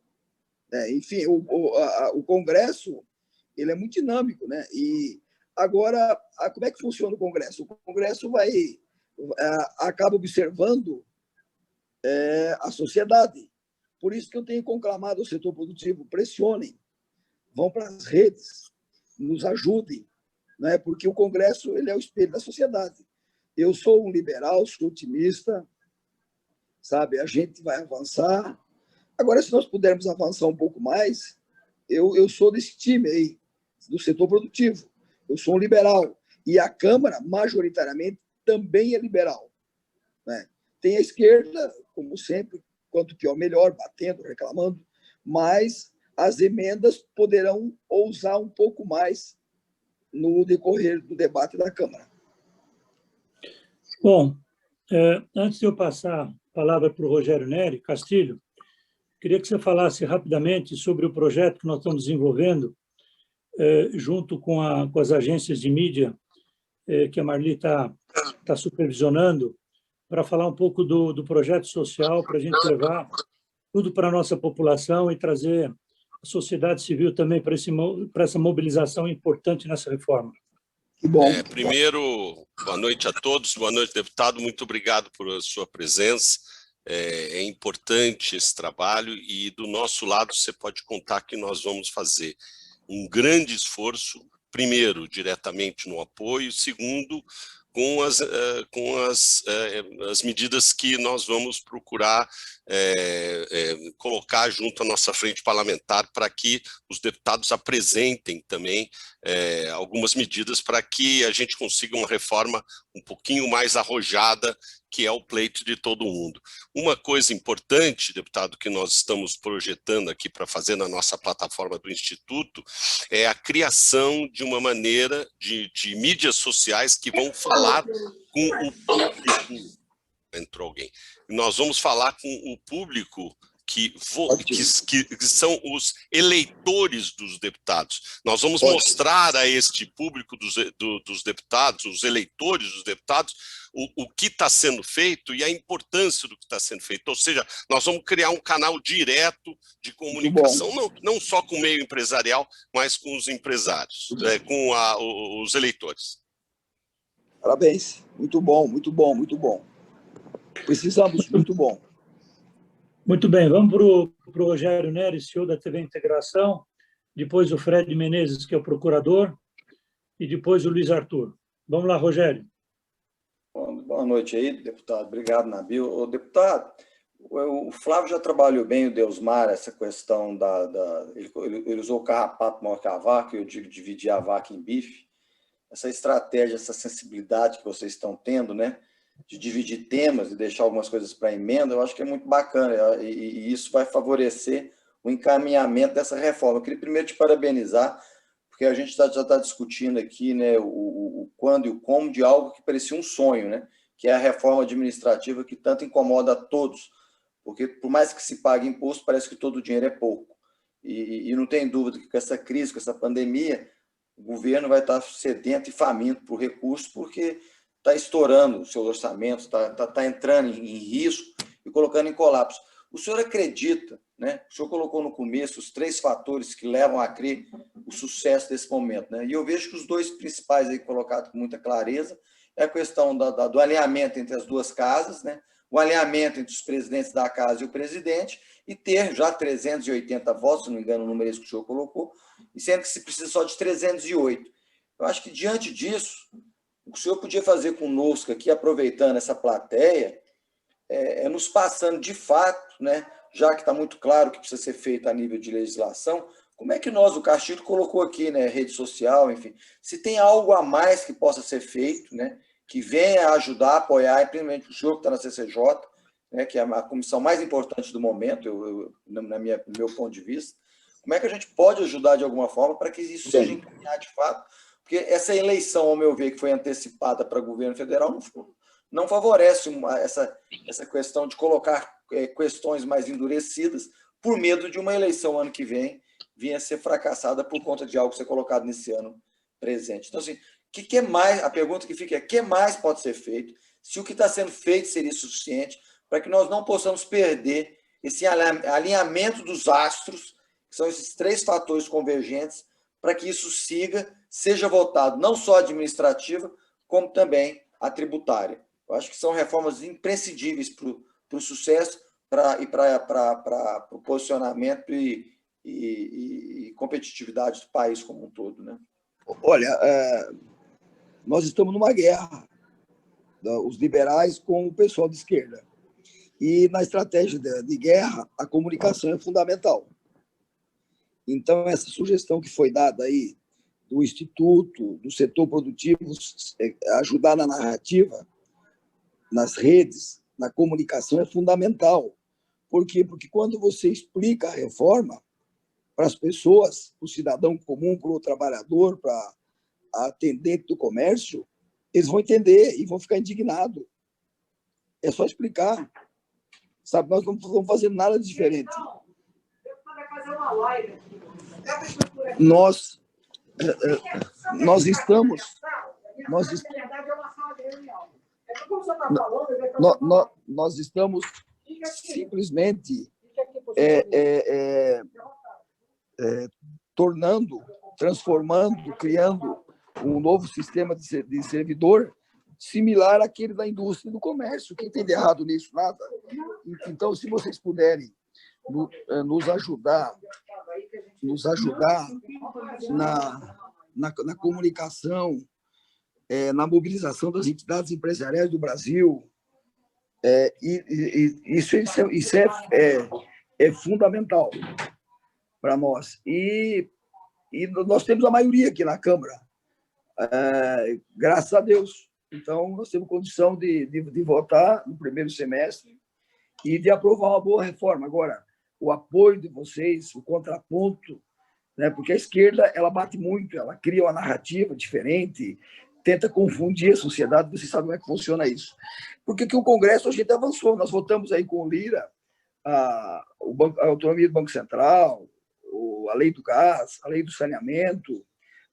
Enfim, o Congresso ele é muito dinâmico, né? E Agora, como é que funciona o Congresso? O Congresso acaba observando a sociedade. Por isso que eu tenho conclamado o setor produtivo, pressionem, vão para as redes, nos ajudem, né? Porque o Congresso ele é o espelho da sociedade. Eu sou um liberal, sou otimista, sabe? A gente vai avançar. Agora, se nós pudermos avançar um pouco mais, eu sou desse time aí, do setor produtivo. Eu sou um liberal. E a Câmara, majoritariamente, também é liberal, né? Tem a esquerda, como sempre, quanto pior, melhor, batendo, reclamando, mas as emendas poderão ousar um pouco mais no decorrer do debate da Câmara. Bom, antes de eu passar a palavra para o Rogério Nery Castilho, queria que você falasse rapidamente sobre o projeto que nós estamos desenvolvendo junto com as agências de mídia que a Marli está supervisionando, para falar um pouco do projeto social, para a gente levar tudo para a nossa população e trazer a sociedade civil também para essa mobilização importante nessa reforma. Que bom. Primeiro, boa noite a todos, boa noite, deputado, muito obrigado por sua presença. É importante esse trabalho e, do nosso lado, você pode contar que nós vamos fazer um grande esforço, primeiro, diretamente no apoio, segundo, com as medidas que nós vamos procurar colocar junto à nossa frente parlamentar para que os deputados apresentem também algumas medidas para que a gente consiga uma reforma um pouquinho mais arrojada, que é o pleito de todo mundo. Uma coisa importante, deputado, que nós estamos projetando aqui para fazer na nossa plataforma do Instituto, é a criação de uma maneira de mídias sociais que vão falar com o público. Entrou alguém. Nós vamos falar com o público que são os eleitores dos deputados. Nós vamos mostrar a este público dos deputados, os eleitores dos deputados, o que está sendo feito e a importância do que está sendo feito. Ou seja, nós vamos criar um canal direto de comunicação, não só com o meio empresarial, mas com os empresários, com os eleitores. Parabéns. Muito bom, muito bom, muito bom. Precisamos, muito bom. Muito bem, vamos para o Rogério Nery, CEO da TV Integração, depois o Fred Menezes, que é o procurador, e depois o Luiz Arthur. Vamos lá, Rogério. Boa noite aí, deputado. Obrigado, Nabil. Deputado, o Flávio já trabalhou bem, o Deusmar, essa questão ele usou o carrapato maior que a vaca, eu digo dividir a vaca em bife. Essa estratégia, essa sensibilidade que vocês estão tendo, né, de dividir temas e deixar algumas coisas para emenda, eu acho que é muito bacana e isso vai favorecer o encaminhamento dessa reforma. Eu queria primeiro te parabenizar, porque a gente já está discutindo aqui, né, o quando e o como de algo que parecia um sonho, né, que é a reforma administrativa que tanto incomoda a todos, porque por mais que se pague imposto, parece que todo o dinheiro é pouco. E não tem dúvida que com essa crise, com essa pandemia, o governo vai estar sedento e faminto por recursos, porque está estourando o seu orçamento, está entrando em risco e colocando em colapso. O senhor acredita, né? O senhor colocou no começo os 3 fatores que levam a crer o sucesso desse momento, né? E eu vejo que os 2 principais aí colocados com muita clareza é a questão do alinhamento entre as 2 casas, né? O alinhamento entre os presidentes da casa e o presidente, e ter já 380 votos, se não me engano o número é esse que o senhor colocou, e sendo que se precisa só de 308. Eu acho que, diante disso, o que o senhor podia fazer conosco aqui, aproveitando essa plateia, nos passando de fato, né, já que está muito claro que precisa ser feito a nível de legislação, como é que nós, o Castilho colocou aqui, né, rede social, enfim, se tem algo a mais que possa ser feito, né, que venha ajudar, apoiar, e principalmente o senhor que está na CCJ, né, que é a comissão mais importante do momento, no meu ponto de vista, como é que a gente pode ajudar de alguma forma para que isso seja encaminhado de fato? Porque essa eleição, ao meu ver, que foi antecipada para o governo federal, não favorece essa questão de colocar questões mais endurecidas por medo de uma eleição ano que vem vinha a ser fracassada por conta de algo ser colocado nesse ano presente. Então, assim, que mais? A pergunta que fica é: o que mais pode ser feito? Se o que está sendo feito seria suficiente para que nós não possamos perder esse alinhamento dos astros, que são esses 3 fatores convergentes, para que isso siga seja voltado não só à administrativa, como também à tributária. Eu acho que são reformas imprescindíveis para o sucesso e para o posicionamento e competitividade do país como um todo, né? Olha, nós estamos numa guerra, os liberais com o pessoal de esquerda. E na estratégia de guerra, a comunicação é fundamental. Então, essa sugestão que foi dada aí do Instituto, do setor produtivo, ajudar na narrativa, nas redes, na comunicação é fundamental. Por quê? Porque quando você explica a reforma para as pessoas, para o cidadão comum, para o trabalhador, para a atendente do comércio, eles vão entender e vão ficar indignados. É só explicar. Sabe, nós não estamos fazendo nada de diferente. Nós estamos simplesmente transformando, criando um novo sistema de servidor similar àquele da indústria e do comércio. Quem tem de errado nisso? Nada. Então, se vocês puderem nos ajudar na comunicação, na mobilização das entidades empresariais do Brasil, isso é fundamental para nós. E nós temos a maioria aqui na Câmara, graças a Deus. Então, nós temos condição de votar no primeiro semestre e de aprovar uma boa reforma. Agora, o apoio de vocês, o contraponto, né? Porque a esquerda ela bate muito, ela cria uma narrativa diferente, tenta confundir a sociedade. Vocês sabem como é que funciona isso. Porque que o Congresso a gente avançou, nós votamos aí com o Lira a autonomia do Banco Central, a lei do gás, a lei do saneamento,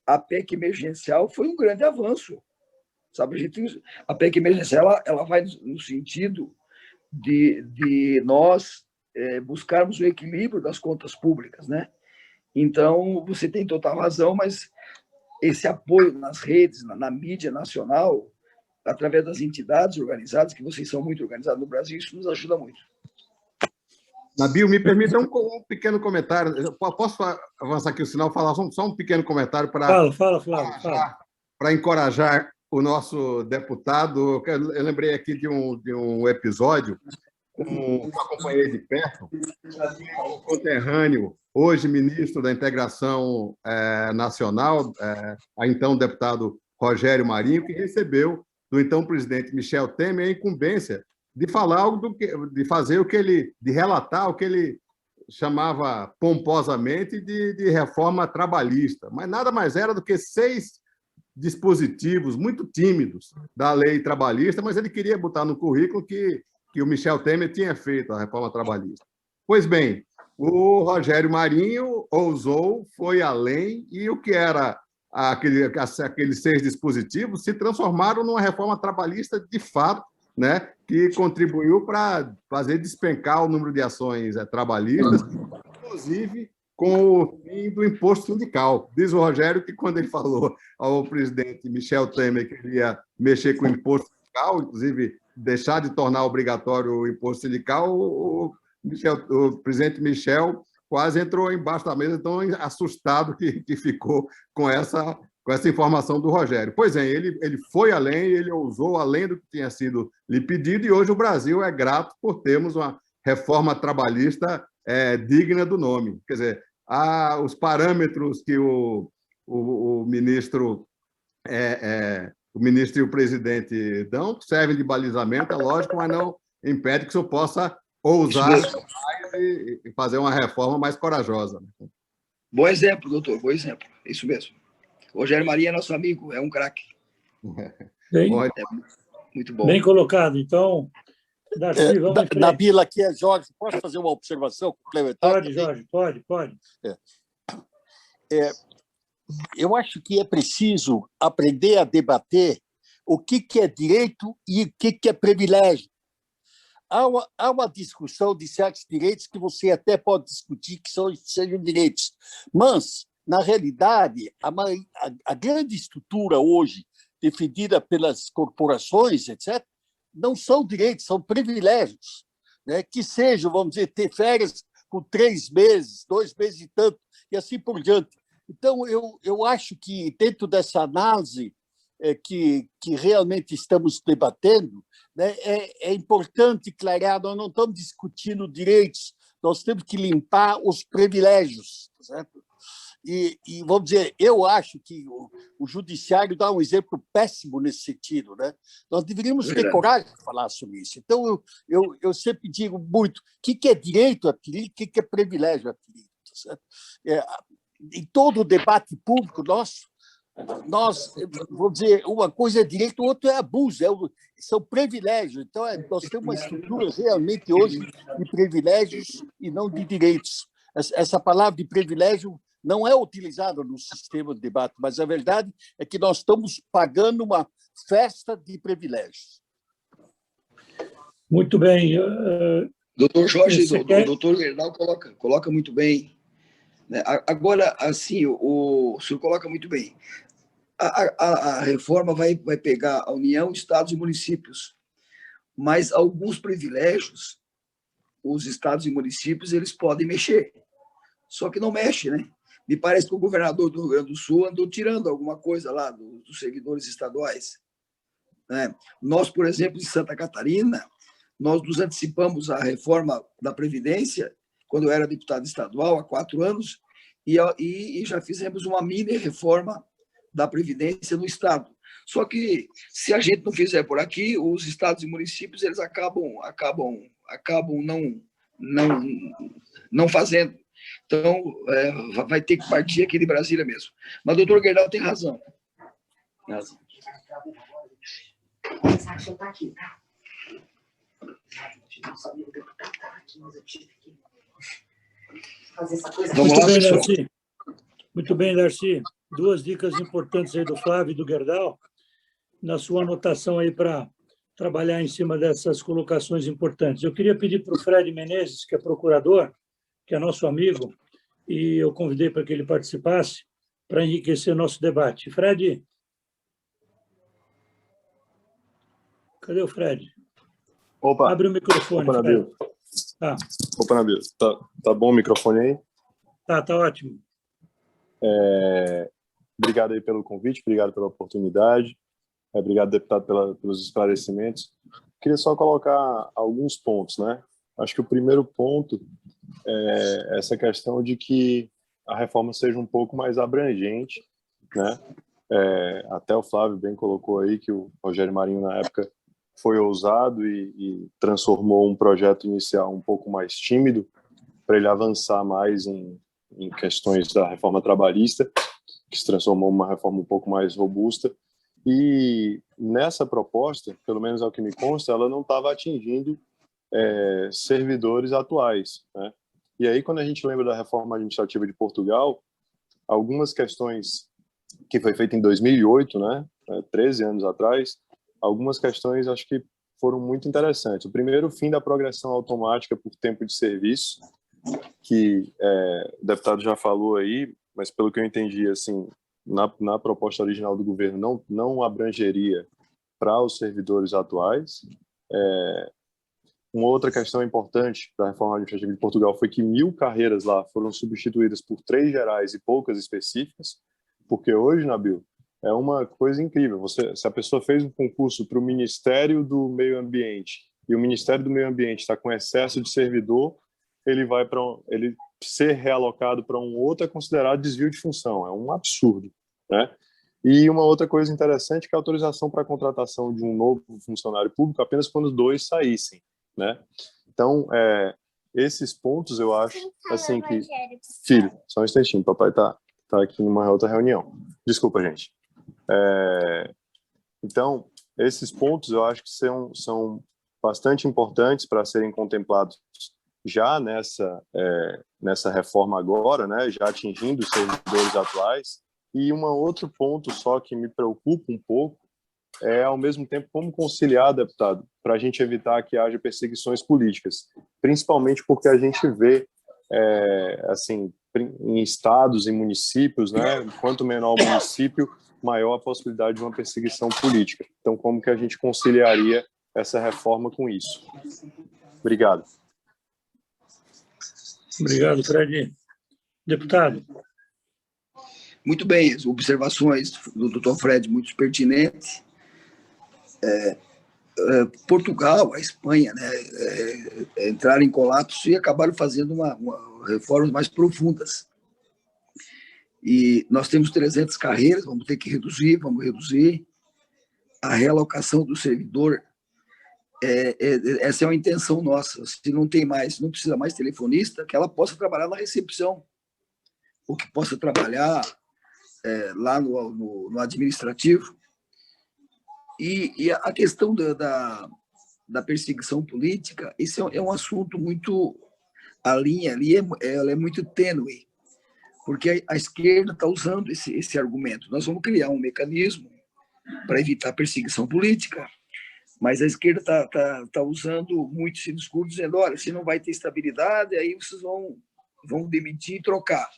a PEC emergencial foi um grande avanço. Sabe, a PEC emergencial ela vai no sentido de nós buscarmos o equilíbrio das contas públicas, né? Então, você tem total razão, mas esse apoio nas redes, na mídia nacional, através das entidades organizadas, que vocês são muito organizados no Brasil, isso nos ajuda muito. Nabil, me permita um pequeno comentário. Eu posso avançar aqui o sinal, falar só um pequeno comentário para... Fala, Flávio. Para encorajar o nosso deputado. Eu lembrei aqui de um episódio que eu acompanhei de perto, o conterrâneo, hoje ministro da Integração Nacional, a então deputado Rogério Marinho, que recebeu do então presidente Michel Temer a incumbência de falar de relatar o que ele chamava pomposamente de reforma trabalhista, mas nada mais era do que 6 dispositivos muito tímidos da lei trabalhista, mas ele queria botar no currículo que o Michel Temer tinha feito a reforma trabalhista. Pois bem, o Rogério Marinho ousou, foi além, e o que era aqueles 6 dispositivos se transformaram numa reforma trabalhista de fato, né, que contribuiu para fazer despencar o número de ações trabalhistas, inclusive com o fim do imposto sindical. Diz o Rogério que, quando ele falou ao presidente Michel Temer que ele ia mexer com o imposto sindical, inclusive deixar de tornar obrigatório o imposto sindical, o presidente Michel quase entrou embaixo da mesa, tão assustado que ficou com essa informação do Rogério. Pois é, ele foi além, ele ousou além do que tinha sido lhe pedido, e hoje o Brasil é grato por termos uma reforma trabalhista digna do nome. Quer dizer, os parâmetros que o ministro e o presidente dão servem de balizamento, é lógico, mas não impede que o senhor possa ousar mais e fazer uma reforma mais corajosa. Bom exemplo, doutor, bom exemplo. Isso mesmo. Rogério Marinho é nosso amigo, é um craque. Muito bom. Bem colocado. Então, Darcy, vamos em frente. Nabil, aqui é Jorge. Posso fazer uma observação complementar? Pode, Jorge, pode. Eu acho que é preciso aprender a debater o que é direito e o que é privilégio. Há uma discussão de certos direitos que você até pode discutir que sejam direitos, mas na realidade, a grande estrutura hoje, defendida pelas corporações, etc., não são direitos, são privilégios, né? Que sejam, vamos dizer, ter férias com 3 meses, 2 meses e tanto, e assim por diante. Então, eu acho que, dentro dessa análise que realmente estamos debatendo, né, é importante clarear, nós não estamos discutindo direitos, nós temos que limpar os privilégios, certo? E vamos dizer, eu acho que o judiciário dá um exemplo péssimo nesse sentido, né? Nós deveríamos ter coragem de falar sobre isso. Então, eu sempre digo muito o que é direito adquirido, o que é privilégio adquirido. Certo? Em todo o debate público nosso, nós, vamos dizer, uma coisa é direito, outra é abuso, são privilégios. Então, nós temos uma estrutura realmente hoje de privilégios e não de direitos. Essa palavra de privilégio não é utilizada no sistema de debate, mas a verdade é que nós estamos pagando uma festa de privilégios. Muito bem. Doutor Jorge, o doutor Gerdau coloca muito bem. Né? Agora, assim, o senhor coloca muito bem. A reforma vai pegar a União, estados e municípios, mas alguns privilégios, os estados e municípios, eles podem mexer, só que não mexe, né? Me parece que o governador do Rio Grande do Sul andou tirando alguma coisa lá dos servidores estaduais. Né? Nós, por exemplo, em Santa Catarina, nós nos antecipamos à reforma da Previdência, quando eu era deputado estadual, há 4 anos, e já fizemos uma mini-reforma da Previdência no Estado. Só que, se a gente não fizer por aqui, os estados e municípios eles acabam não fazendo. Então, vai ter que partir aqui de Brasília mesmo. Mas o doutor Gerdau tem razão. Vamos lá, pessoal. Darcy. Muito bem, Darcy. 2 dicas importantes aí do Flávio e do Gerdau, na sua anotação aí para trabalhar em cima dessas colocações importantes. Eu queria pedir para o Fred Menezes, que é procurador, que é nosso amigo, e eu convidei para que ele participasse, para enriquecer nosso debate. Fred? Cadê o Fred? Opa. Abre o microfone, Opa, Fred. Tá. Opa, Nabil. Tá bom o microfone aí? Tá ótimo. Obrigado aí pelo convite, obrigado pela oportunidade, obrigado, deputado, pelos esclarecimentos. Queria só colocar alguns pontos, né? Acho que o primeiro ponto é essa questão de que a reforma seja um pouco mais abrangente, né? Até o Flávio bem colocou aí que o Rogério Marinho, na época, foi ousado e transformou um projeto inicial um pouco mais tímido para ele avançar mais em questões da reforma trabalhista, que se transformou em uma reforma um pouco mais robusta. E nessa proposta, pelo menos ao que me consta, ela não estava atingindo servidores atuais, né? E aí, quando a gente lembra da reforma administrativa de Portugal, algumas questões que foi feita em 2008, né, 13 anos atrás, algumas questões acho que foram muito interessantes. O primeiro, o fim da progressão automática por tempo de serviço, que o deputado já falou aí, mas pelo que eu entendi, assim, na proposta original do governo não abrangeria para os servidores atuais. Uma outra questão importante da reforma administrativa de Portugal foi que 1.000 carreiras lá foram substituídas por 3 gerais e poucas específicas, porque hoje, Nabil, é uma coisa incrível. Se a pessoa fez um concurso para o Ministério do Meio Ambiente e o Ministério do Meio Ambiente está com excesso de servidor, ele ser realocado para um outro é considerado desvio de função. É um absurdo, né? E uma outra coisa interessante é que a autorização para a contratação de um novo funcionário público apenas quando 2 saíssem, né? Então, esses pontos eu acho assim que... Filho, só um instantinho, papai tá aqui numa outra reunião. Desculpa, gente. Então, esses pontos eu acho que são bastante importantes para serem contemplados já nessa reforma agora, né, já atingindo os servidores atuais. E um outro ponto só que me preocupa um pouco é, ao mesmo tempo, como conciliar, deputado, para a gente evitar que haja perseguições políticas, principalmente porque a gente vê, assim, em estados e municípios, né? Quanto menor o município, maior a possibilidade de uma perseguição política. Então, como que a gente conciliaria essa reforma com isso? Obrigado. Obrigado, Fred. Deputado. Muito bem, as observações do doutor Fred muito pertinentes. Portugal, a Espanha, né, entraram em colapso e acabaram fazendo reformas mais profundas. E nós temos 300 carreiras, vamos ter que reduzir, a realocação do servidor. Essa é uma intenção nossa. Se não tem mais, não precisa mais telefonista, que ela possa trabalhar na recepção, ou que possa trabalhar lá no administrativo. E a questão da perseguição política, esse é um assunto muito... A linha ali ela é muito tênue, porque a esquerda está usando esse argumento. Nós vamos criar um mecanismo para evitar a perseguição política, mas a esquerda está usando muito esse discurso, dizendo, olha, se não vai ter estabilidade, aí vocês vão demitir e trocar.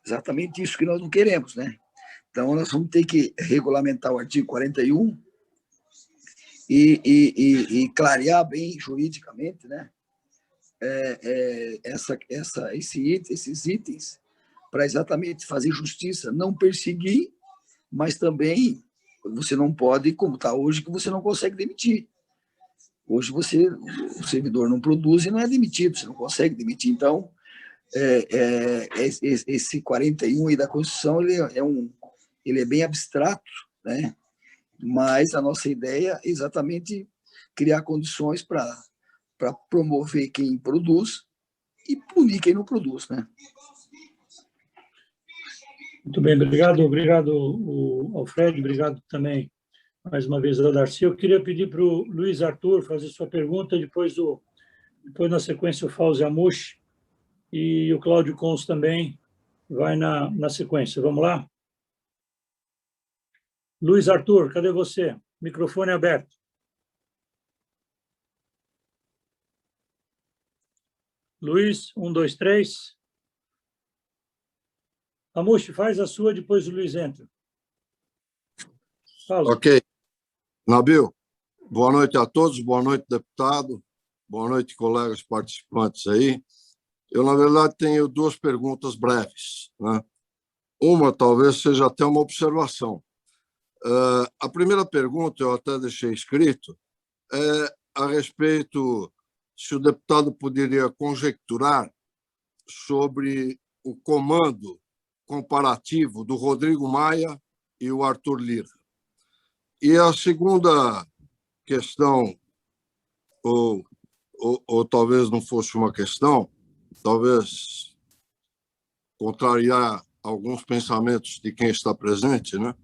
Exatamente isso que nós não queremos, né? Então, nós vamos ter que regulamentar o artigo 41 e clarear bem juridicamente, né? Esses itens, para exatamente fazer justiça, não perseguir, mas também você não pode, como está hoje, que você não consegue demitir. Hoje o servidor não produz e não é demitido, você não consegue demitir. Então, esse 41 aí da Constituição, ele é bem abstrato, né? Mas a nossa ideia é exatamente criar condições para promover quem produz e punir quem não produz, né? Muito bem, obrigado ao Fred, obrigado também, mais uma vez, ao Darcy. Eu queria pedir para o Luiz Arthur fazer sua pergunta, depois na sequência, o Fauzi Amush, e o Cláudio Cons também vai na sequência. Vamos lá? Luiz Arthur, cadê você? Microfone aberto. Luiz, 1, 2, 3. Amush, faz a sua, depois o Luiz entra. Paulo. Ok. Nabil, boa noite a todos, boa noite, deputado, boa noite, colegas participantes aí. Eu, na verdade, tenho duas perguntas breves, né? Uma, talvez, seja até uma observação. A primeira pergunta, eu até deixei escrito, é a respeito se o deputado poderia conjecturar sobre o comando comparativo do Rodrigo Maia e o Arthur Lira. E a segunda questão, ou talvez não fosse uma questão, talvez contrariar alguns pensamentos de quem está presente, né?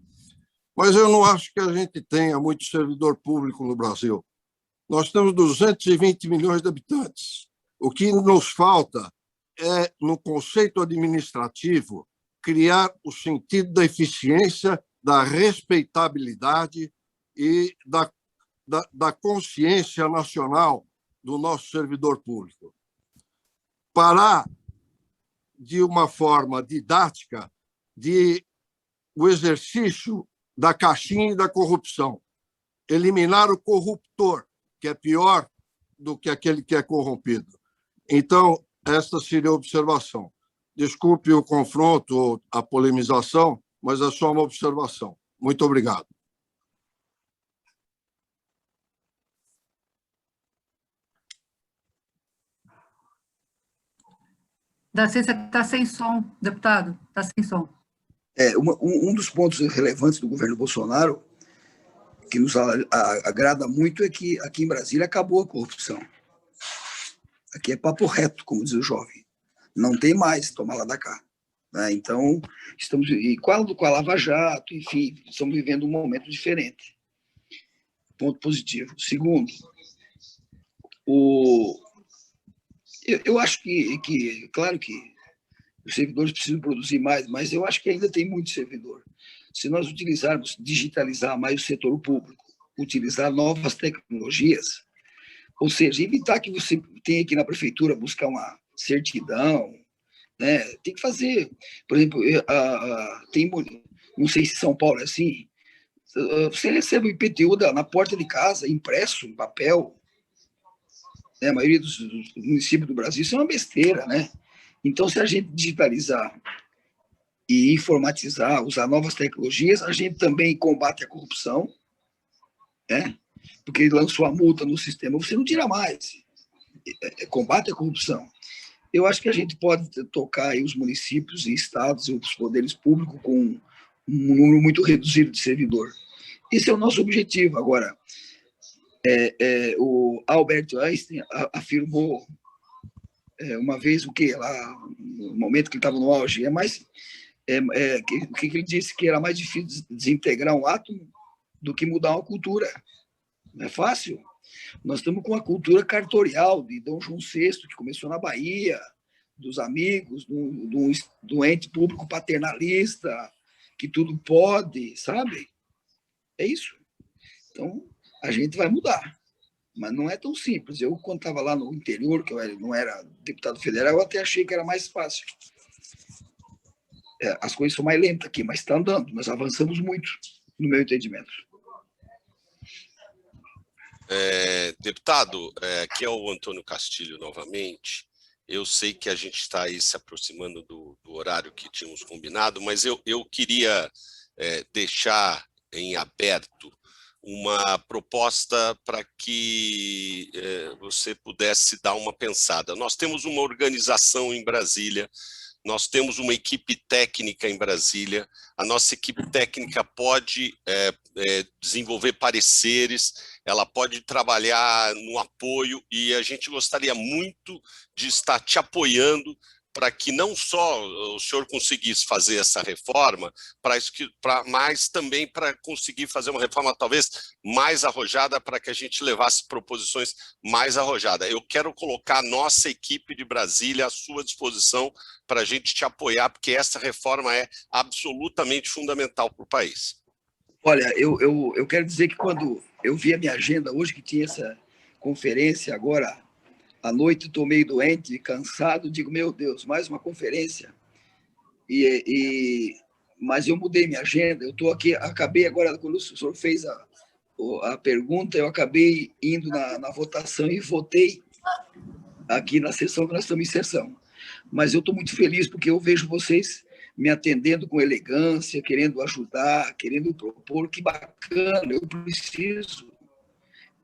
Mas eu não acho que a gente tenha muito servidor público no Brasil. Nós temos 220 milhões de habitantes. O que nos falta é, no conceito administrativo, criar o sentido da eficiência, da respeitabilidade e da consciência nacional do nosso servidor público. Parar, de uma forma didática, o exercício da caixinha e da corrupção. Eliminar o corruptor, que é pior do que aquele que é corrompido. Então, esta seria a observação. Desculpe o confronto ou a polemização, mas é só uma observação. Muito obrigado. Darcy, você está sem som, deputado. Está sem som. Um dos pontos relevantes do governo Bolsonaro, que nos agrada muito, é que aqui em Brasília acabou a corrupção. Aqui é papo reto, como diz o jovem. Não tem mais tomar lá da cá. Né? Então, estamos... E com a Lava Jato, enfim, estamos vivendo um momento diferente. Ponto positivo. Segundo, eu acho que, claro que os servidores precisam produzir mais, mas eu acho que ainda tem muito servidor. Se nós utilizarmos, digitalizar mais o setor público, utilizar novas tecnologias, ou seja, evitar que você tenha que ir na prefeitura buscar uma certidão, né? Tem que fazer. Por exemplo, tem, não sei se São Paulo é assim, você recebe o IPTU na porta de casa, impresso, em papel. Né? A maioria dos municípios do Brasil, isso é uma besteira, né? Então, se a gente digitalizar e informatizar, usar novas tecnologias, a gente também combate a corrupção, né? Porque ele lançou a multa no sistema, você não tira mais. Combate a corrupção. Eu acho que a gente pode tocar aí os municípios e estados e os poderes públicos com um número muito reduzido de servidor. Esse é o nosso objetivo. Agora, o Albert Einstein afirmou uma vez o que lá no momento que ele estava no auge, o que ele disse que era mais difícil desintegrar um átomo do que mudar uma cultura. Não é fácil. Nós estamos com a cultura cartorial de Dom João VI, que começou na Bahia, dos amigos, do ente público paternalista, que tudo pode, sabe? É isso. Então, a gente vai mudar. Mas não é tão simples. Eu, quando estava lá no interior, que eu não era deputado federal, eu até achei que era mais fácil. As coisas são mais lentas aqui, mas está andando. Nós avançamos muito, no meu entendimento. Deputado, aqui é o Antônio Castilho novamente. Eu sei que a gente está aí se aproximando do horário que tínhamos combinado, mas eu queria deixar em aberto uma proposta para que você pudesse dar uma pensada. Nós temos uma organização em Brasília, nós temos uma equipe técnica em Brasília, a nossa equipe técnica pode desenvolver pareceres, ela pode trabalhar no apoio e a gente gostaria muito de estar te apoiando para que não só o senhor conseguisse fazer essa reforma, mas também para conseguir fazer uma reforma talvez mais arrojada, para que a gente levasse proposições mais arrojadas. Eu quero colocar a nossa equipe de Brasília à sua disposição para a gente te apoiar, porque essa reforma é absolutamente fundamental para o país. Olha, eu quero dizer que quando eu vi a minha agenda hoje, que tinha essa conferência agora à noite, estou meio doente, cansado, digo, meu Deus, mais uma conferência. Mas eu mudei minha agenda, eu estou aqui, acabei agora, quando o senhor fez a pergunta, eu acabei indo na votação e votei aqui na sessão que nós estamos em sessão. Mas eu estou muito feliz porque eu vejo vocês me atendendo com elegância, querendo ajudar, querendo propor, que bacana, eu preciso.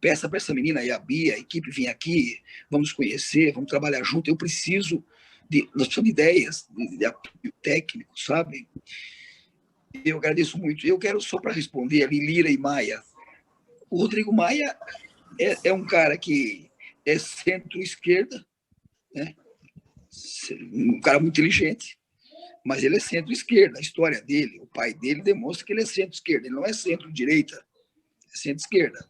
Peça para essa menina aí, a Bia, a equipe, vir aqui, vamos conhecer, vamos trabalhar junto. Nós precisamos de ideias, de apoio técnico, sabe? Eu agradeço muito. Eu quero só para responder ali, Lira e Maia. O Rodrigo Maia é um cara que é centro-esquerda, né? Um cara muito inteligente, mas ele é centro-esquerda. A história dele, o pai dele demonstra que ele é centro-esquerda. Ele não é centro-direita, é centro-esquerda.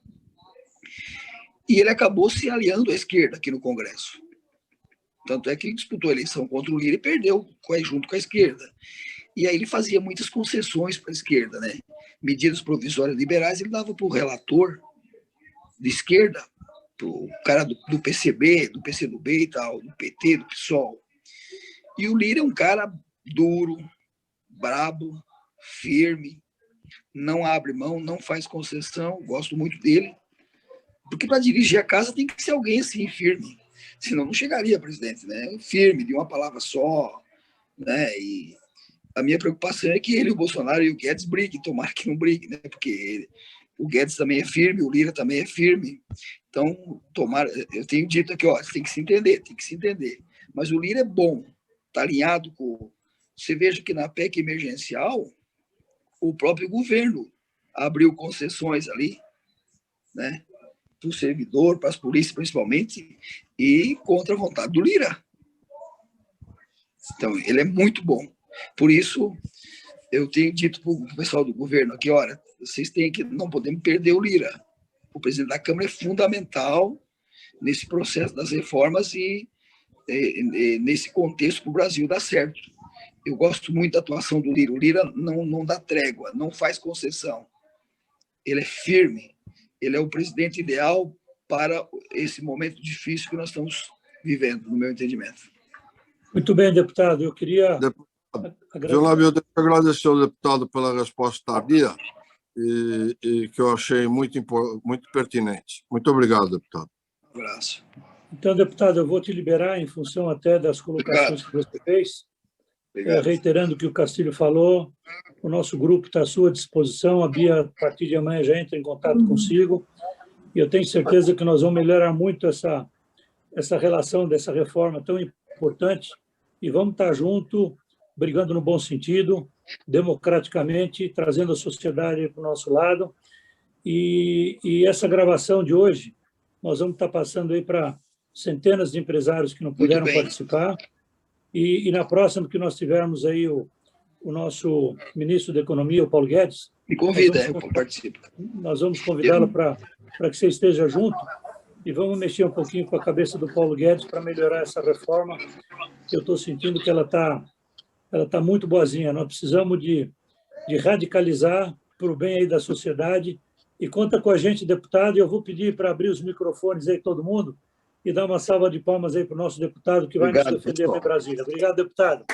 E ele acabou se aliando à esquerda aqui no Congresso. Tanto é que ele disputou a eleição contra o Lira e perdeu junto com a esquerda. E aí ele fazia muitas concessões para a esquerda, né? Medidas provisórias liberais ele dava para o relator de esquerda, para o cara do PCB, do PCdoB e tal, do PT, do PSOL. E o Lira é um cara duro, brabo, firme, não abre mão, não faz concessão, gosto muito dele. Porque para dirigir a casa tem que ser alguém assim, firme. Senão não chegaria a presidente, né? Firme, de uma palavra só. Né? E a minha preocupação é que ele, o Bolsonaro e o Guedes briguem, tomara que não briguem, né? Porque o Guedes também é firme, o Lira também é firme. Então, tomara, eu tenho dito aqui, ó, tem que se entender. Mas o Lira é bom, está alinhado com... Você veja que na PEC emergencial, o próprio governo abriu concessões ali, né? Para o servidor, para as polícias principalmente, e contra a vontade do Lira. Então, ele é muito bom. Por isso, eu tenho dito para o pessoal do governo aqui, olha, vocês têm que, não podemos perder o Lira. O presidente da Câmara é fundamental nesse processo das reformas e nesse contexto para o Brasil dar certo. Eu gosto muito da atuação do Lira. O Lira não dá trégua, não faz concessão. Ele é firme. Ele é o presidente ideal para esse momento difícil que nós estamos vivendo, no meu entendimento. Muito bem, deputado. Eu queria... João Nabil, deixa eu agradecer ao deputado pela resposta tardia e que eu achei muito pertinente. Muito obrigado, deputado. Um abraço. Então, deputado, eu vou te liberar em função até das colocações que você fez. Reiterando o que o Castilho falou, o nosso grupo está à sua disposição. A Bia, a partir de amanhã, já entra em contato consigo. E eu tenho certeza que nós vamos melhorar muito essa relação dessa reforma tão importante. E vamos estar juntos, brigando no bom sentido, democraticamente, trazendo a sociedade para o nosso lado. E essa gravação de hoje, nós vamos estar passando aí para centenas de empresários que não puderam participar. E na próxima que nós tivermos aí o nosso ministro da Economia, o Paulo Guedes... Me convida, eu participo. Nós vamos convidá-lo para que você esteja junto e vamos mexer um pouquinho com a cabeça do Paulo Guedes para melhorar essa reforma. Eu estou sentindo que ela tá muito boazinha. Nós precisamos de radicalizar para o bem aí da sociedade. E conta com a gente, deputado, e eu vou pedir para abrir os microfones aí todo mundo e dar uma salva de palmas aí para o nosso deputado que vai nos defender aqui em Brasília. Obrigado, deputado.